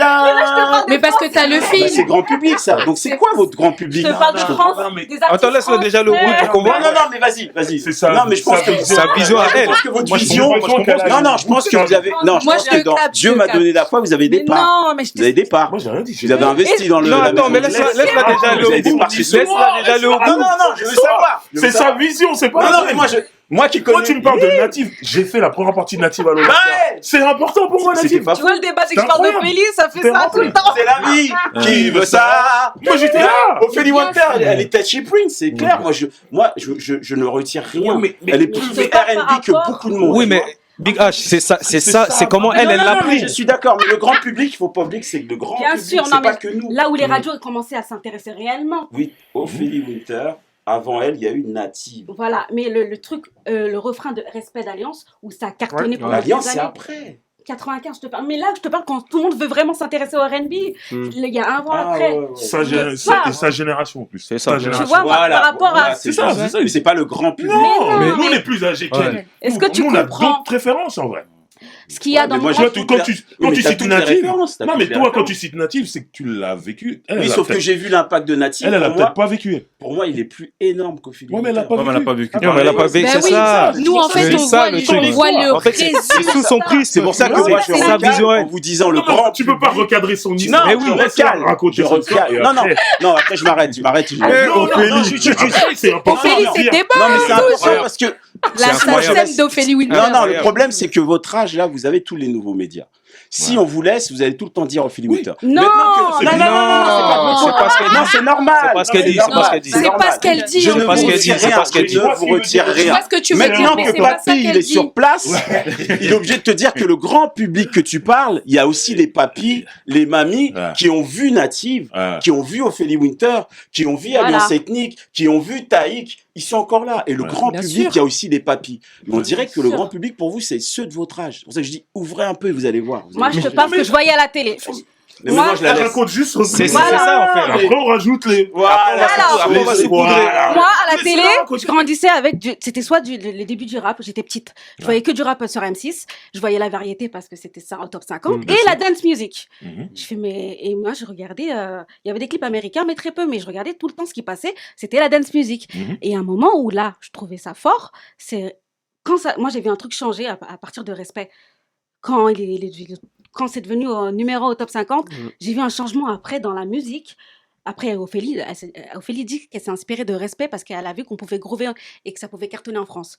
Mais parce que t'as le Bah, c'est film. grand public, ça. Donc, c'est quoi votre grand public Je te parle de non, France, non, mais- des artistes Attends, laisse-le déjà le français. route pour qu'on Non, voit. non, non, mais vas-y. C'est ça. Non, mais je pense que Sa vision à elle. Je pense que votre Moi, je vision. comprends qu'elle a Non, une non, je pense que vous avez. Non, je Moi, pense je que te dans capte, Dieu je te m'a capte. donné la foi, vous avez des Mais parts. non, mais je Vous avez des parts. Moi, j'ai rien dit. Vous avez investi dans le. Non, la attends, mais maison de laisse-la Laisse. déjà Vous avez le des bout. parts chez Laisse-la déjà le Non, bout. non, je veux savoir. Je veux C'est sa savoir. vision, c'est pas Non, la non, tienne. mais moi qui connais. Quand tu me parles de Native, j'ai fait la première partie de Native à l'Olympia. Ouais. C'est important pour moi, C'était Native. pas Tu vois le débat, c'est que C'est je parle incroyable. d'Ophélie, ça fait C'est ça tout le temps. C'est la vie. Qui veut ça? Moi, j'étais là. Ophélie Winter, elle est touchy Prince, c'est clair. Moi, je ne retire rien. Ouais, mais- Elle est mais plus je sais pas par R&B que rapport- beaucoup de monde. Oui, tu mais vois. Big H, c'est comment Non, elle non, l'a non, mais pris. je suis d'accord, mais le grand public, il faut pas oublier que c'est que le grand Bien public, sûr, c'est non, pas mais que nous. là où les radios ont commencé à s'intéresser réellement. Oui, Ophélie Winter, avant elle, il y a eu Native. Voilà, mais le truc, le refrain de Respect d'Alliance, où ça a cartonné pendant L'Alliance, des c'est années. après. 95, je te parle. Mais là, je te parle quand tout le monde veut vraiment s'intéresser au R&B. Il y a un avant, après. Sa génération en plus. C'est ça. Sa Tu génération. vois, par rapport voilà, à... c'est ça, ça, c'est ça. mais c'est pas le grand public. Non, Mais mais non, nous, on mais- est plus âgés que Ouais. Est-ce que tu nous, on a comprends d'autres références en vrai. ce qu'il y a Ouais, dans mais moi, mon je Toi, vois quand toutes tu, les- quand mais tu t'as cites toutes les Native. références, t'as Non, toutes mais les toi, quand références. tu cites Native, c'est que tu l'as vécu. Elle, Oui, elle a sauf que peut-être- j'ai vu l'impact de Native. Elle a pour moi, peut-être pas vécu. pour moi, il est plus énorme qu'Ophélie Ouais, mais elle a Winter. pas Ouais, mais elle a pas vécu. Ah, Non, mais elle a pas vécu, Ben c'est oui, ça. nous en fait C'est on ça, voit le les, truc. on voit le En fait, résultat. c'est sous son prisme. C'est pour ça que Non, moi, mais je c'est sa vision, recale elle. en vous disant le Non, grand tu peux pas public. recadrer son Non, histoire. mais oui, Tu laisses recale. raconter Je son histoire et recale. Non, non, après- non, après, je m'arrête. Non, Ophélie. c'est important. Ophélie, de c'est dire. débat. Non, mais c'est important parce que. La C'est incroyable. scène d'Ophélie Winter. Non, non, le problème, c'est que votre âge, là, vous avez tous les nouveaux médias. Si on vous laisse, vous allez tout le temps dire Ophélie Winter. Non, Maintenant que- non, non, non, non, non, c'est pas ce qu'elle dit. Non, c'est normal. C'est pas ce qu'elle dit, c'est pas ce qu'elle dit. C'est pas ce qu'elle dit. Je en ne C'est pas plus. ce vous qu'elle dit, retire c'est rien. pas ce qu'elle dit. Je ne vous retire Je rien. vois ce que tu veux dire, Maintenant mais que c'est pas ça papy, il qu'elle est dit. sur place, il est obligé de te dire que le grand public que tu parles, il y a aussi les papis, les mamies Ouais. qui ont vu Native, Ouais. qui ont vu Ophélie Winter, qui ont vu Voilà. Alliance Ethnique, qui ont vu Taïk. Ils sont encore là. Et le Ouais. grand Bien public, sûr. il y a aussi les papis. Mais on dirait que le sûr. grand public, pour vous, c'est ceux de votre âge. C'est pour ça que je dis, ouvrez un peu et vous allez voir. Vous Moi, allez je te voir. parle ce que je voyais à la télé. Mais moi, maintenant, je la Elle laisse. raconte juste son C'est truc. ça, en fait. Après, on rajoute les. Voilà. Après, on va se poudrer. Moi, à la Mais télé, c'est là, je grandissais avec c'était soit les débuts du rap, j'étais petite. Je voyais que du rap sur M6. Je voyais la variété parce que c'était ça au top 50 et la dance music. Mhm. Je fais, et moi, je regardais, il y avait des clips américains, mais très peu, mais je regardais tout le temps ce qui passait. C'était la dance music. Mhm. Et à un moment où là, je trouvais ça fort, c'est quand ça, moi, j'ai vu un truc changer à partir de Respect. Quand quand c'est devenu numéro au top 50, j'ai vu un changement après dans la musique. Après, Ophélie dit qu'elle s'est inspirée de Respect parce qu'elle a vu qu'on pouvait groover et que ça pouvait cartonner en France.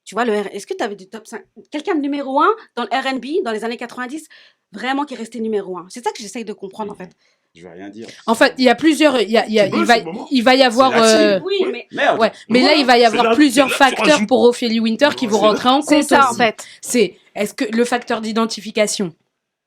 Tu vois, est-ce que tu avais du top 5 quelqu'un de numéro 1 dans le R&B dans les années 90, vraiment qui est resté numéro 1? C'est ça que j'essaye de comprendre en fait. Je vais rien dire. En fait, il y a plusieurs. Il va y avoir. Oui, mais Merde. Ouais, mais là, il va y avoir là, plusieurs c'est là que tu facteurs rajoutes. pour Ophélie Winter qui vont rentrer en compte. c'est ça, en aussi. fait. C'est est-ce que le facteur d'identification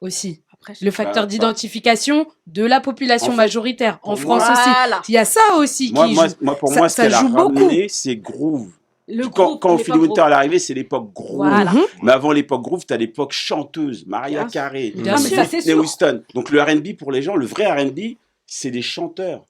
aussi. Après, Le facteur Bah, d'identification de la population En fait, majoritaire en pour France moi- aussi. Voilà. Il y a ça aussi Moi, qui moi, joue. moi, pour Ça- moi, ce ça qu'elle a joue beaucoup. ramené, c'est groove. Le Quand groupe, quand l'époque Ophélie Winter groupe. est arrivée, c'est l'époque groove. Voilà. Mhm. Mais avant l'époque groove, t'as l'époque chanteuse, Mariah Bien sûr. Carey, Bien Non, mais sûr. ça, c'est Whitney sûr. Houston. Donc le R&B pour les gens, le vrai R&B, c'est des chanteurs.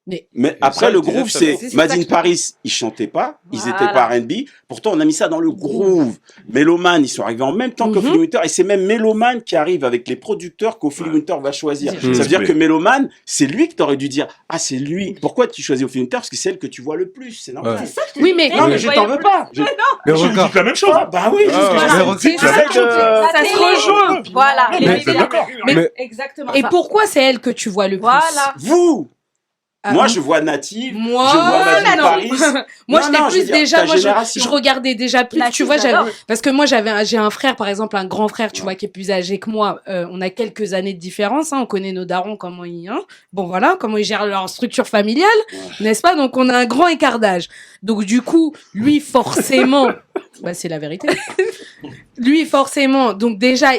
Mais- Mais après, ça, le je disais groove, tout à c'est l'heure. C'est Made ça in que- Paris, ils chantaient pas, ils Voilà. étaient pas R&B. Pourtant, on a mis ça dans le groove. Méloman, ils sont arrivés en même temps Mhm. qu'Ophélie Winter, et c'est même Méloman qui arrive avec les producteurs qu'Ophélie Winter va choisir. Mhm. Ça veut dire que Méloman, c'est lui que t'aurais dû dire, ah, c'est lui. Pourquoi tu choisis Ophélie Winter? Parce que c'est elle que tu vois le plus, c'est normal. Ouais. C'est ça que je te Oui, dis. mais- Non, mais je t'en veux pas. Mais Je vous regarde, dis la même chose. Ah, bah oui, c'est ce que Voilà. je Voilà, dis. c'est ça Avec, que ça se rejoint. Voilà. Non, Les mais médias. d'accord. mais- Exactement. Et ça. pourquoi c'est elle que tu vois le plus? Voilà. Vous, Ah, moi, je vois Native, Moi, je vois Made in non. Paris. Moi, Non, j'étais non, je veux plus dire, déjà, ta moi, génération. je regardais déjà plus, Native, tu vois, j'adore. parce que moi, j'ai un frère, par exemple, un grand frère, tu vois, qui est plus âgé que moi. On a quelques années de différence, hein, on connaît nos darons, comment ils, hein. Bon, voilà, comment ils gèrent leur structure familiale, n'est-ce pas? Donc, on a un grand écart d'âge. Donc, du coup, lui, forcément, bah, c'est la vérité. Lui, forcément, donc déjà,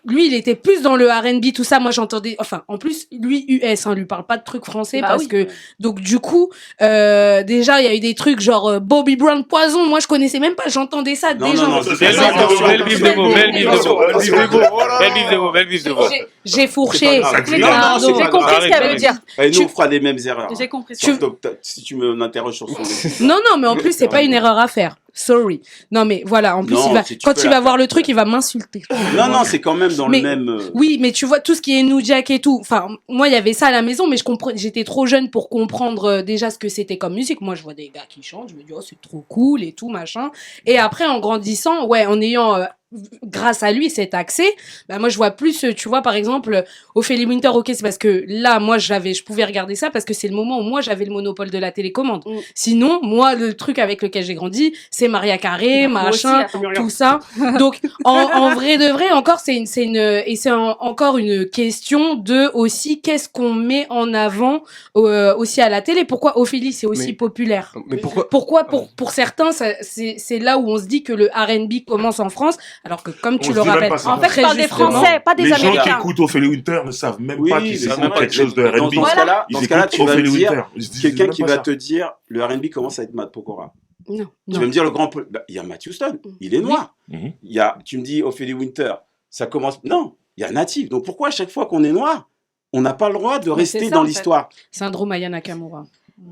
lui, il était plus dans le R&B, tout ça. Moi, j'entendais, enfin, en plus, lui, US, hein, lui parle pas de trucs français Bah parce oui. que, donc, du coup, déjà, il y a eu des trucs genre Bobby Brown Poison. Moi, je connaissais même pas, j'entendais ça Non, déjà. non, non, c'est Belle ça, vive de vous, belle vive de vous, belle vive de vous, Belle vive de vous. belle vive de vous, belle vive de vous. J'ai fourché. C'est pas grave. Mais Non, non, pardon. j'ai compris ce Arrête, qu'elle veut arrête. dire. Et nous, Tu- on fera des mêmes erreurs. J'ai compris. Sauf que si tu me interroges sur son Non, non, mais en plus, c'est pas une erreur à faire. Sorry. Non, mais voilà, en plus, Non, si tu quand peux il la va voir faire, le tu truc, la il va m'insulter. Non, non, c'est quand même dans Mais- le même. Oui, mais tu vois, tout ce qui est New Jack et tout. Enfin, moi, il y avait ça à la maison, mais j'étais trop jeune pour comprendre déjà ce que c'était comme musique. Moi, je vois des gars qui chantent, je me dis, oh, c'est trop cool et tout, machin. Et après, en grandissant, ouais, en ayant, grâce à lui, cet accès, bah, moi, je vois plus, tu vois, par exemple, Ophélie Winter, ok, c'est parce que là, moi, je pouvais regarder ça parce que c'est le moment où moi, j'avais le monopole de la télécommande. Mm. Sinon, moi, le truc avec lequel j'ai grandi, c'est Maria Carey, Moi aussi, machin, attends. tout ça. Donc, en vrai de vrai, encore, encore une question de aussi qu'est-ce qu'on met en avant aussi à la télé. Pourquoi Ophélie, c'est aussi Mais- populaire? mais pourquoi Pourquoi pour certains, c'est là où on se dit que le R&B commence en France, alors que comme tu On le se dit même rappelles pas ça. En fait, je très parle des justement, Français, pas des Les gens qui Américains. écoutent Ophélie Winter ne savent même Oui, pas mais qu'ils c'est écoutent normal. quelque chose de R&B. Dans ce Voilà. cas-là, Ils dans ce cas-là, écoutent tu vas me Ophélie dire, Winter. Ils se disent quelqu'un même qui pas va ça. te dire, le R&B commence à être Matt Pokora. non, Tu non. vas me dire le grand. Bah, il y a Matt Houston, il est noir. Mhm. Il y a, tu me dis Ophélie Winter, ça commence. Non, il y a Native. Donc pourquoi à chaque fois qu'on est noir, on n'a pas le droit de Mais c'est rester ça, dans en fait. l'histoire? Syndrome Aya Nakamura.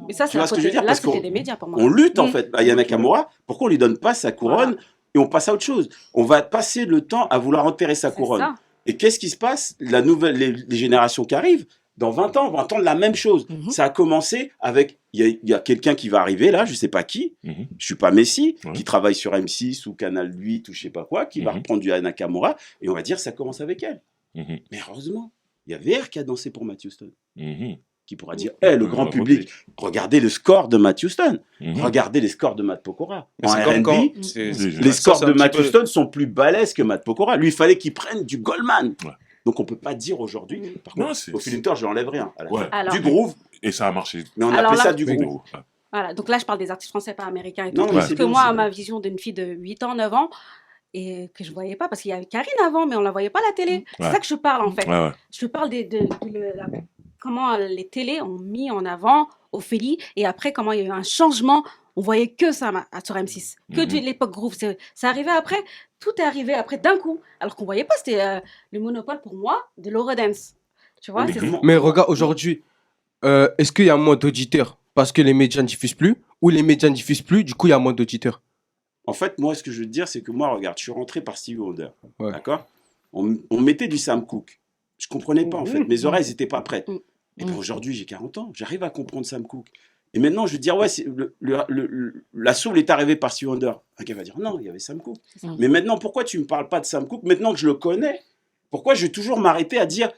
Mais ça, Tu c'est vois à ce que je côté. veux dire? Là, Parce c'était qu'on- des médias pour moi. On lutte en Mm. fait. Aya Nakamura, pourquoi on lui donne pas sa couronne et on passe à autre chose? On va passer le temps à vouloir enterrer sa C'est couronne. ça. Et qu'est-ce qui se passe? Les générations qui arrivent, dans 20 ans, on va entendre la même chose. Mhm. Ça a commencé avec, il y a quelqu'un qui va arriver là, je sais pas qui, Mhm. je suis pas Messi, Ouais. qui travaille sur M6 ou Canal 8 ou je sais pas quoi, qui va Mhm. reprendre du Aya Nakamura, et on va dire ça commence avec elle. Mhm. Mais heureusement, il y a VR qui a dansé pour Matt Houston, Mhm. qui pourra dire, le On grand va public, regardez le score de Matt Houston, Mhm. regardez les scores de Matt Pokora. Mais En c'est comme quand. R&B, c'est- les ça, scores c'est de un petit Matt peu- Houston sont plus balèzes que Matt Pokora. Lui, il fallait qu'il prenne du Goldman. Ouais. Donc on peut pas dire aujourd'hui. Par Non, contre, c'est- au Ophélie Winter, je n'enlève rien. à la Ouais. fin. Alors- Du groove, Et ça a marché. mais on Alors appelait là- ça du Oui, groove. ouais. Voilà, donc là, je parle des artistes français, pas américains et tout. Non, mais parce c'est que bien, moi, c'est à bien. ma vision d'une fille de 8 ans, 9 ans, et que je voyais pas, parce qu'il y avait Karine avant, mais on la voyait pas à la télé. C'est Ouais. ça que je parle, en fait. Ouais, ouais. Je parle comment les télés ont mis en avant Ophélie, et après, comment il y a eu un changement. On voyait que ça sur M6, que de l'époque groove. Ça arrivait après, tout est arrivé après d'un coup, alors qu'on voyait pas, c'était le monopole pour moi de l'Eurodance. Tu vois, Mais c'est comment- Mais regarde, aujourd'hui, est-ce qu'il y a moins d'auditeurs parce que les médias ne diffusent plus ou les médias ne diffusent plus, du coup, il y a moins d'auditeurs? En fait, moi, ce que je veux te dire, c'est que moi, regarde, je suis rentré par Stevie Wonder. Ouais. D'accord? On mettait du Sam Cooke. Je comprenais pas, en fait. Mes oreilles n'étaient pas prêtes. Mm. Et ben aujourd'hui, j'ai 40 ans. J'arrive à comprendre Sam Cooke. Et maintenant, je veux dire, ouais, la soul est arrivée par Stevie Wonder. Un gars va dire, non, il y avait Sam Cooke. ça. Mais maintenant, pourquoi tu ne me parles pas de Sam Cooke maintenant que je le connais? Pourquoi je vais toujours m'arrêter à dire,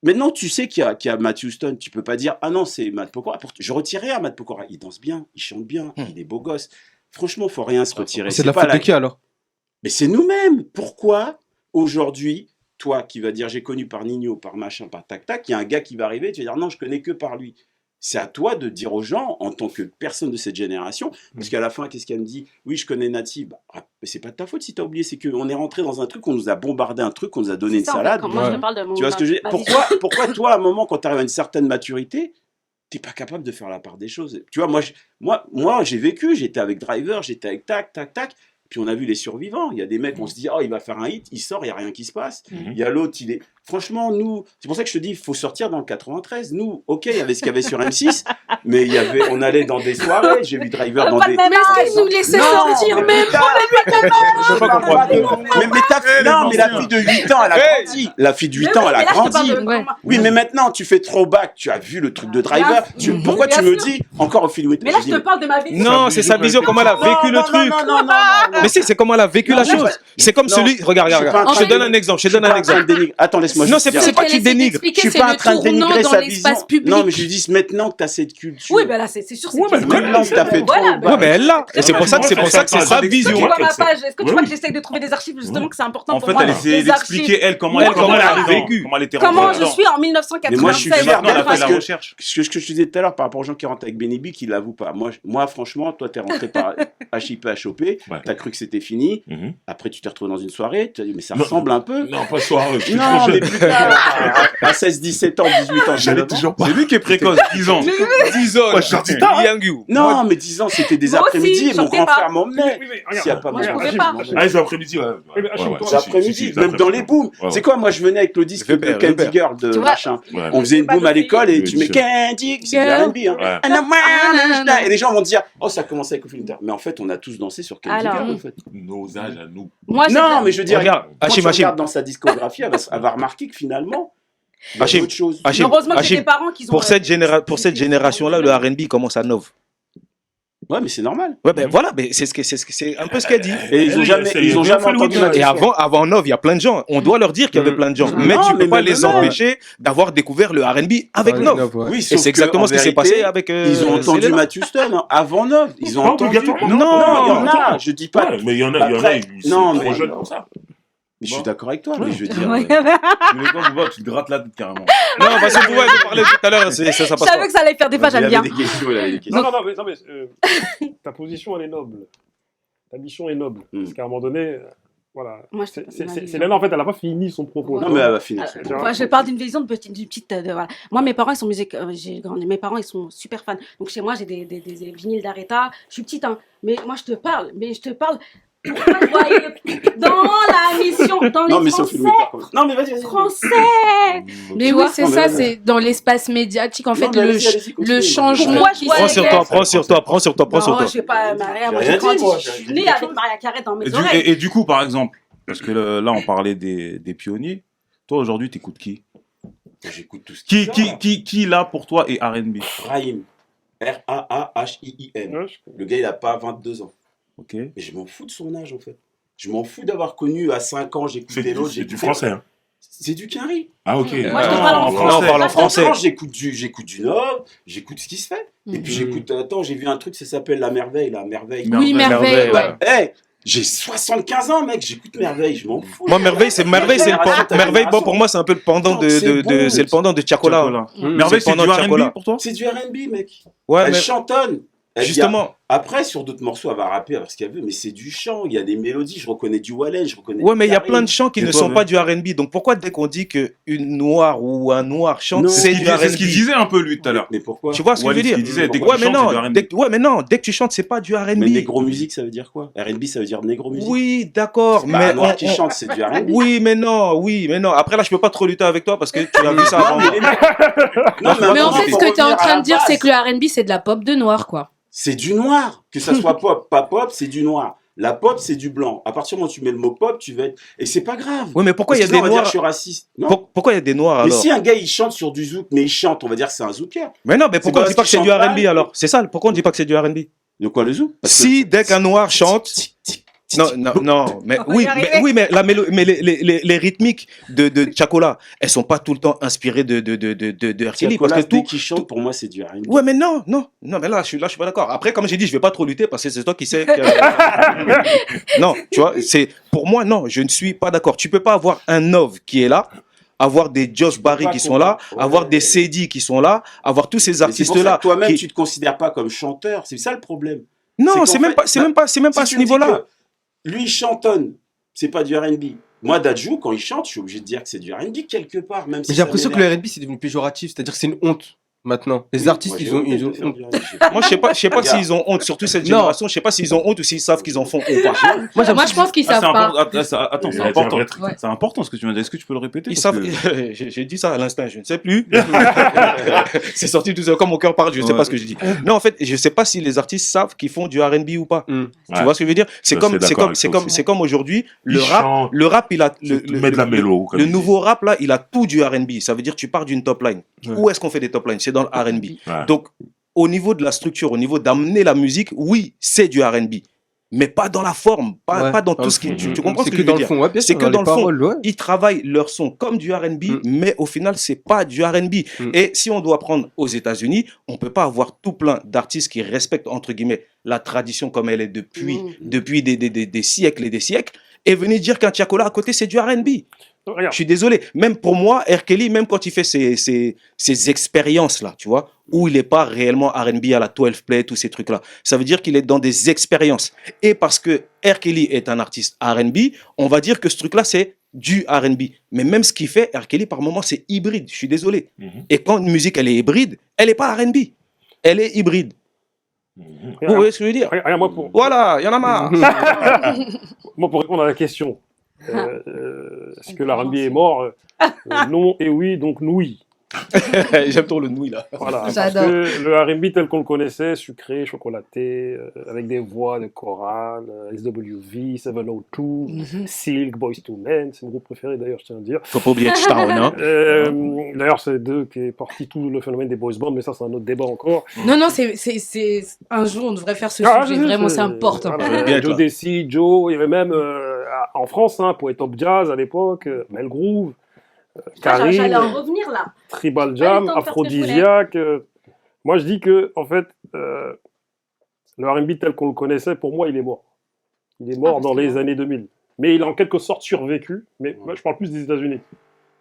maintenant tu sais qu'il y a Matt Houston, tu peux pas dire, ah non, c'est Matt Pokora. Je retirais à Matt Pokora. Il danse bien, il chante bien, il est beau gosse. Franchement, faut rien se retirer. C'est de la pas faute de qui alors? Mais c'est nous-mêmes. Pourquoi aujourd'hui toi qui vas dire j'ai connu par Nino, par machin, par tac-tac, il y a un gars qui va arriver, tu vas dire non, je connais que par lui. C'est à toi de dire aux gens, en tant que personne de cette génération, parce qu'à la fin, qu'est-ce qu'elle me dit? Oui, je connais Nati. Bah, mais c'est pas de ta faute si t'as oublié, c'est qu'on est rentré dans un truc, on nous a bombardé un truc, on nous a donné une Ça, en fait, salade. quand moi, je te parle de mon. Tu vois ce que je veux dire? Pourquoi toi, à un moment, quand tu arrives à une certaine maturité, t'es pas capable de faire la part des choses? Tu vois, moi j'ai vécu, j'étais avec Driver, j'étais avec tac, tac, tac. Puis on a vu les survivants. Il y a des mecs, on se dit, oh, il va faire un hit, il sort, il n'y a rien qui se passe. Il y a l'autre, il est. Franchement, nous, c'est pour ça que je te dis, il faut sortir dans le 93. Nous, ok, il y avait ce qu'il y avait sur M6, mais on allait dans des soirées. J'ai vu Driver dans des. Mais est-ce qu'ils nous laissaient sortir même mais la fille de 8 ans, elle a grandi. La fille de 8 ans, elle a grandi. Oui, mais maintenant, tu fais throwback, tu as vu le truc de Driver. Pourquoi tu me dis encore au fil? Mais là, je te parle de ma vie. Non, c'est sa vision, comment elle a vécu le truc. Mais si, c'est comment elle a vécu la chose. C'est comme celui. Regarde. Je te donne un exemple. Attends, laisse-moi. Non, c'est pas qu'il dénigre. Je suis pas en train de dénigrer sa vision. Non, mais je dis maintenant que tu as cette culture. Oui, ben là, c'est sûr. Maintenant que tu as fait trop. Ouais, mais elle l'a. Et c'est pour ça que c'est sa vision. Tu vois ma page. Est-ce que tu vois que j'essaye de trouver des archives justement que c'est important En pour fait, moi? elle essayait d'expliquer elle comment elle a vécu. Comment elle était Comment rentrée je suis en 1996. Mais moi, je suis fier d'elle parce la que recherche. ce que je te disais tout à l'heure par rapport aux gens qui rentrent avec Benny B, qui l'avouent pas. Moi, franchement, toi, t'es rentré par HIP, HOP, t'as cru que c'était fini. Après, tu t'es retrouvé dans une soirée, tu as dit, mais ça ressemble un peu. Non, pas soirée. Non, mais plus tard, à 16, 17 ans, 18 ans, J'allais toujours pas. C'est lui qui est précoce, 10 ans. 10 ans. Moi, je suis sorti tard. Non, mais 10 ans, c'était des Moi aussi, après-midi et mon sortais grand pas. frère m'emmenait. Oui, mais S'il y a regarde. pas Moi, je moyen. pouvais pas. Ah, les après-midi, ouais. mais Achille, toi, Les après-midi, même dans les booms. C'est quoi, moi, je venais avec le disque de Repère, Candy repère. Girl de Tu vois, machin. Ouais. On faisait une boom à l'école et Oui, tu mets bien sûr. Candy, c'est de R&B, hein. Ouais. Et les gens vont dire, oh, ça a commencé avec Coffee Winter. Mais en fait, on a tous dansé sur Candy Alors, Girl, en fait. Nos âges à nous. Moi, Non, mais je veux dire, Regarde, quand tu Hachim. regardes dans sa discographie, elle va remarquer que finalement, il y a Hachim. autre chose. Hachim, heureusement que j'ai Hachim, des parents qui ont. pour cette génération-là, le R&B commence à 9. Ouais, mais c'est normal. Ouais, ben voilà, mais c'est un peu ce qu'elle dit. Et ils ont jamais entendu Et avant 9, il y a plein de gens. On doit leur dire qu'il y avait plein de gens. Mais tu peux pas les empêcher d'avoir découvert le R&B avec 9. Oui, Et sauf c'est exactement que, ce qui en s'est passé vérité, avec. Ils ont entendu Selena. Matthew Stone avant 9. Ils ont Pas entendu. obligatoirement. Non, il y en a. Je dis pas. Ouais, mais il y en a, Après, ils non, sont mais- trop jeunes pour ça. Mais je suis d'accord avec toi, mais je veux dire. Ouais. Tous les temps, tu te grattes la tête carrément. Non, parce que vous voyez, je parlais tout à l'heure, ça Je passe savais pas. que ça allait faire des pages, Il j'aime avait bien. des questions, il avait des questions. Non, mais ta position, elle est noble. Ta mission est noble. Parce qu'à un moment donné, voilà. Moi, C'est là, en fait, elle n'a pas fini son propos. Non, mais elle va finir. Moi, je parle d'une vision d'une petite. Voilà. Moi, mes parents, ils sont musique. J'ai grandi. Mes parents, ils sont super fans. Donc, chez moi, j'ai des vinyles d'Aretha. Je suis petite, hein. Mais moi, je te parle. Pourquoi je dois aller dans la mission, dans les Non, mais Français. Sophie Louis, quand même. Non, mais vas-y. Français. Mais Tu oui, vois c'est Non, mais ça, vas-y. c'est dans l'espace médiatique, en fait, mais allez-y, continue. le changement Pourquoi qui je dois Prends s'est sur fait. toi, prends sur toi. Non, je vais pas Maria. Moi, J'ai j'ai rien grandi. dit, moi, Je j'ai suis dit née quelque avec chose. Maria Carré dans mes oreilles. Et du coup, par exemple, parce que là, on parlait des pionniers. Toi, aujourd'hui, t'écoutes qui? J'écoute tout ce qui Qui là, pour toi, est R&B? Raïm. R-A-A-H-I-I-M. Ouais, Le gars, il a pas 22 ans. Ok. Mais je m'en fous de son âge, en fait. Je m'en fous d'avoir connu à 5 ans, j'écoutais l'autre. C'est du français, hein. C'est du Quinry. Ah, ok. Moi, je te parle en en français. Non, on parle en français. Quand j'écoute du Nord, j'écoute ce qui se fait. Et puis j'écoute. Attends, j'ai vu un truc, ça s'appelle La Merveille, la Merveille. Oui, merveille, ouais. Hey, j'ai 75 ans, mec, j'écoute Merveille, je m'en fous. Moi, Merveille, Merveille, bon, pour moi, c'est un peu le pendant c'est le pendant de Chacola. Merveille, c'est du pendant Chacola. R&B pour toi? C'est du R&B, mec. Ouais, Elle mais chantonne. justement. Après, sur d'autres morceaux, elle va rapper, parce qu'elle veut, mais c'est du chant, il y a des mélodies, je reconnais du Wallen, je reconnais Ouais, du mais il y a Karim. plein de chants qui Et ne toi, sont mais- pas du R&B. Donc pourquoi dès qu'on dit qu'une noire ou un noir chante, Non. c'est du C'est ce qu'il R&B? disait un peu lui tout à l'heure. Mais pourquoi? Tu vois ce que je veux Walid, dire? il disait, dès que Ouais, tu mais chantes, non, c'est du R&B. ouais, mais non, dès que tu chantes, c'est pas du R&B. Mais négro musique, ça veut dire quoi? R&B, ça veut dire négro musique? Oui, d'accord, Bah, mais un noir qui chante, c'est du R&B. Oui, mais non. Après là, je peux pas trop lutter avec toi parce que tu as vu ça avant Non, moi. mais non, Mais en fait, ce que tu es en train de dire, c'est que le le R&B, c'est de la pop de noir, quoi. c'est du noir. Que ça soit pop, pas pop, c'est du noir. La pop, c'est du blanc. À partir du moment où tu mets le mot pop, tu vas être. Et c'est pas grave. Oui, mais pourquoi il y a Parce que des sinon, on va dire noirs? que je suis raciste. Non. Pourquoi il y a des noirs Mais alors? si un gars il chante sur du zouk, mais il chante, on va dire que c'est un zouker. Mais non, mais pourquoi on pas dit pas que parce c'est qu'il du chante R&B mal. alors? C'est ça, pourquoi on dit pas que c'est du R&B? De quoi le zouk? Parce que- Si dès qu'un noir chante, Non, mais On va y arriver. mais les rythmiques de Chacola, elles sont pas tout le temps inspirées de R. Kelly, parce que Dès tout. qu'il chante, pour moi, c'est du R&B. Ouais, mais non, mais là, je suis pas d'accord. Après, comme j'ai dit, je vais pas trop lutter parce que c'est toi qui sais. Non, tu vois, pour moi, non, je ne suis pas d'accord. Tu peux pas avoir un Nov qui est là, avoir des Josh Barry qui sont là, avoir des Cedi qui sont là, avoir tous ces Mais c'est pour ça artistes-là. que toi-même, qui- tu te considères pas comme chanteur. C'est ça le problème. Non, c'est c'est qu'en même fait, pas, c'est même pas, c'est même pas à Si ce tu me dis niveau-là. que lui, il chantonne, c'est pas du R&B. Moi, Dadju, quand il chante, je suis obligé de dire que c'est du R&B quelque part, même si Mais j'ai ça l'impression que m'énerve. le R&B c'est devenu péjoratif, c'est-à-dire que c'est une honte maintenant. Les Oui, artistes moi, j'ai ils ont honte de honte. faire du R&B. Moi, je sais pas Regarde. s'ils ont honte, surtout cette Non. génération. Je sais pas s'ils ont honte ou s'ils savent qu'ils en font ou pas. Moi, je pense qu'ils Ah, savent c'est pas. important. Attends, Il c'est a dit un important. vrai truc. Ouais. C'est important ce que tu m'as dit. Est-ce que tu peux le répéter? Ils Parce savent. que- J'ai dit ça à l'instant, je ne sais plus. C'est sorti tout seul, comme mon cœur parle, je ne sais Ouais. pas ce que je dis. Non, en fait, je ne sais pas si les artistes savent qu'ils font du R&B ou pas. Mm. Tu vois ce que je veux dire? C'est Ça, comme, c'est c'est d'accord comme, avec c'est ça comme, aussi. c'est comme aujourd'hui, Il chante, le rap, il a, met de la mélo. comme le il dit. nouveau rap là, il a tout du R&B. Ça veut dire tu pars d'une top line. Ouais. Où est-ce qu'on fait des top lines? C'est dans le R&B. Ouais. Donc, au niveau de la structure, au niveau d'amener la musique, oui, c'est du R&B. Mais pas dans la forme, pas, Ouais. pas dans Dans tout le ce qui. fond. Tu comprends ce C'est que que je dans veux le dire? fond, ouais, bien C'est sûr, que dans dans les le fond. paroles, ouais. Ils travaillent leur son comme du R&B, Mm. mais au final, c'est pas du R&B. Mm. Et si on doit prendre aux États-Unis, on peut pas avoir tout plein d'artistes qui respectent, entre guillemets, la tradition comme elle est depuis des siècles et des siècles, et venir dire qu'un Tiakola à côté, c'est du R&B. Regarde, Je suis désolé. Même pour moi, R. Kelly, même quand il fait ces expériences-là, tu vois, où il n'est pas réellement R&B à la 12 play, tous ces trucs-là, ça veut dire qu'il est dans des expériences. Et parce que R. Kelly est un artiste R&B, on va dire que ce truc-là, c'est du R&B. Mais même ce qu'il fait, R. Kelly, par moment, c'est hybride. Je suis désolé. Mhm. Et quand une musique, elle est hybride, elle n'est pas R&B. Elle est hybride. Mhm. Vous voyez ce que je veux dire? regarde, moi, pour, Voilà, il y en a marre. moi, pour répondre à la question, est-ce que l'R&B est mort? Non et oui, donc oui. J'aime trop le nouille, là. Voilà, parce J'adore. que le R&B tel qu'on le connaissait, sucré, chocolaté, avec des voix de chorale, SWV, 702, Silk, Boyz II Men, c'est mon groupe préféré d'ailleurs, je tiens à le dire. Faut pas oublier Touchdown, hein. D'ailleurs, c'est d'eux qui est parti tout le phénomène des boys bands, mais ça, c'est un autre débat encore. Non, c'est un jour, on devrait faire ce sujet. Vraiment, c'est important. Voilà, bien être Joe là. Desi, Joe, il y avait même en France, hein, Poet Top Jazz à l'époque, Mel Groove, Karim, J'allais en revenir là. Tribal Pas Jam, le temps de faire ce que je Aphrodisiaque. Moi, je dis que, en fait, le R&B tel qu'on le connaissait, pour moi, il est mort. Il est mort Ah, dans parce que les années 2000. Mais il a en quelque sorte survécu. Mais moi, je parle plus des États-Unis.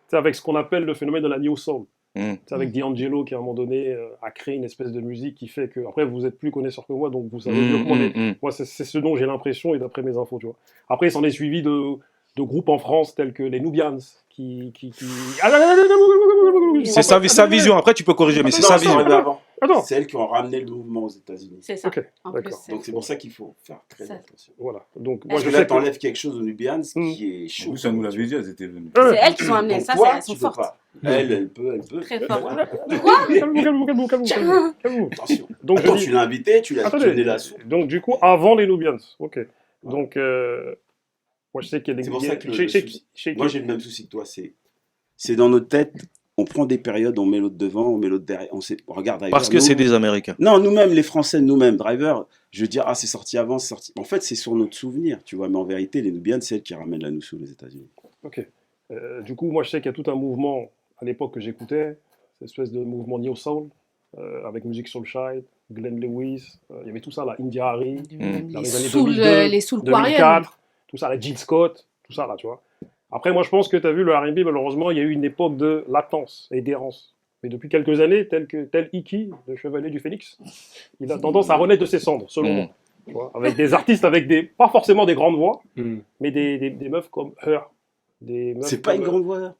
C'est avec ce qu'on appelle le phénomène de la New Soul. Mm. C'est avec D'Angelo qui, à un moment donné, a créé une espèce de musique qui fait que. Après, vous êtes plus connaisseur que moi, donc vous savez mieux que moi. Mais moi, c'est ce dont j'ai l'impression et d'après mes infos, tu vois. Après, il s'en est suivi de groupes en France tels que les Nubians C'est sa vision. Après, tu peux corriger, mais c'est Non, sa c'est vision. arrivé avant. Attends, C'est elles qui ont ramené le mouvement aux États-Unis. C'est ça. ok, En plus, d'accord. c'est- Donc c'est pour ça qu'il faut faire très Ça. attention. Voilà. Donc, moi, Parce je que là, sais que. t'enlèves quelque chose aux Nubians Mm. qui est En chaud. plus, ça nous l'avait dit, elles étaient venues. c'est elles qui ont amené Donc ça, toi, elles sont tu peux fortes. pas. Elle peut. Très fortes. Calmez-vous. Attention. Donc, Attends, je dis- tu l'as invité, tu l'as Attendez. donné la soupe. Donc, du coup, avant les Nubians. Ok. Donc, moi, je sais qu'il y a des. C'est pour ça que je sais moi j'ai le même souci que toi. C'est dans notre tête, on prend des périodes, on met l'autre devant, on met l'autre derrière. On regarde Driver. Parce que c'est des Américains. Non, nous-mêmes, les Français, nous-mêmes, Driver, je veux dire, ah, c'est sorti avant, c'est sorti. En fait, c'est sur notre souvenir, tu vois. Mais en vérité, les Nubians, c'est elles qui ramènent la noussou aux États-Unis. Ok. Du coup, moi, je sais qu'il y a tout un mouvement à l'époque que j'écoutais, cette espèce de mouvement Neo Soul, avec Music Soulchild, Glenn Lewis, il y avait tout ça là, India Harry, dans les années 2002, Les Soul Quarians. 2004, tout ça, la Jill Scott, tout ça là, tu vois. Après, moi, je pense que tu as vu le R&B, malheureusement, il y a eu une époque de latence et d'errance. Mais depuis quelques années, tel Iki, le chevalier du Phénix, il a tendance à renaître de ses cendres, selon moi. Tu vois, avec des artistes avec pas forcément des grandes voix, mais des meufs comme Her. C'est pas une grande voix.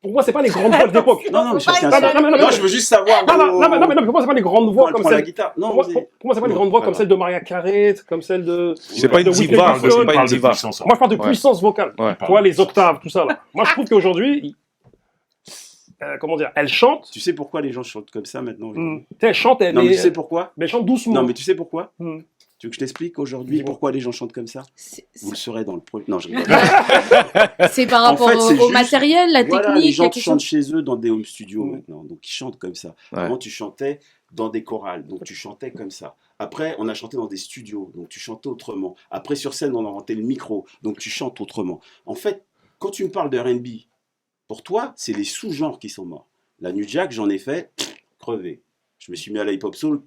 Pour moi, c'est pas les grandes voix de l'époque. Non, mais Faut pas chacun exagérer. sa- Non, je veux juste savoir. Non, mais pour moi, c'est pas les grandes voix comme Prends la celle. guitare. Pour Non, moi, vas-y. pour moi, c'est pas les Non, grandes voix pas comme grave. celle de Maria Carey, comme celle de. C'est pas une de Whitney diva, Houston. c'est pas une diva. Moi, je parle de puissance vocale. Ouais. Tu vois, les octaves, tout ça là. Moi, je trouve qu'aujourd'hui, comment dire, elle chante. Tu sais pourquoi les gens chantent comme ça maintenant aujourd'hui Tu sais, elle chante, Non, mais tu sais pourquoi mais elle chante doucement. Non, mais tu sais pourquoi Hmm. Tu veux que je t'explique aujourd'hui Dis-moi. pourquoi les gens chantent comme ça? Vous le saurez dans le premier. Non, je rigole. C'est par En rapport fait, c'est au juste- matériel, la Voilà, technique, les il y a gens quelque chantent chose. chez eux dans des home studios maintenant, donc ils chantent comme ça. Ouais. Avant, tu chantais dans des chorales, donc tu chantais comme ça. Après, on a chanté dans des studios, donc tu chantais autrement. Après, sur scène, on a inventé le micro, donc tu chantes autrement. En fait, quand tu me parles de R&B, pour toi, c'est les sous-genres qui sont morts. La New Jack, j'en ai fait, crevé. Je me suis mis à la hip-hop soul,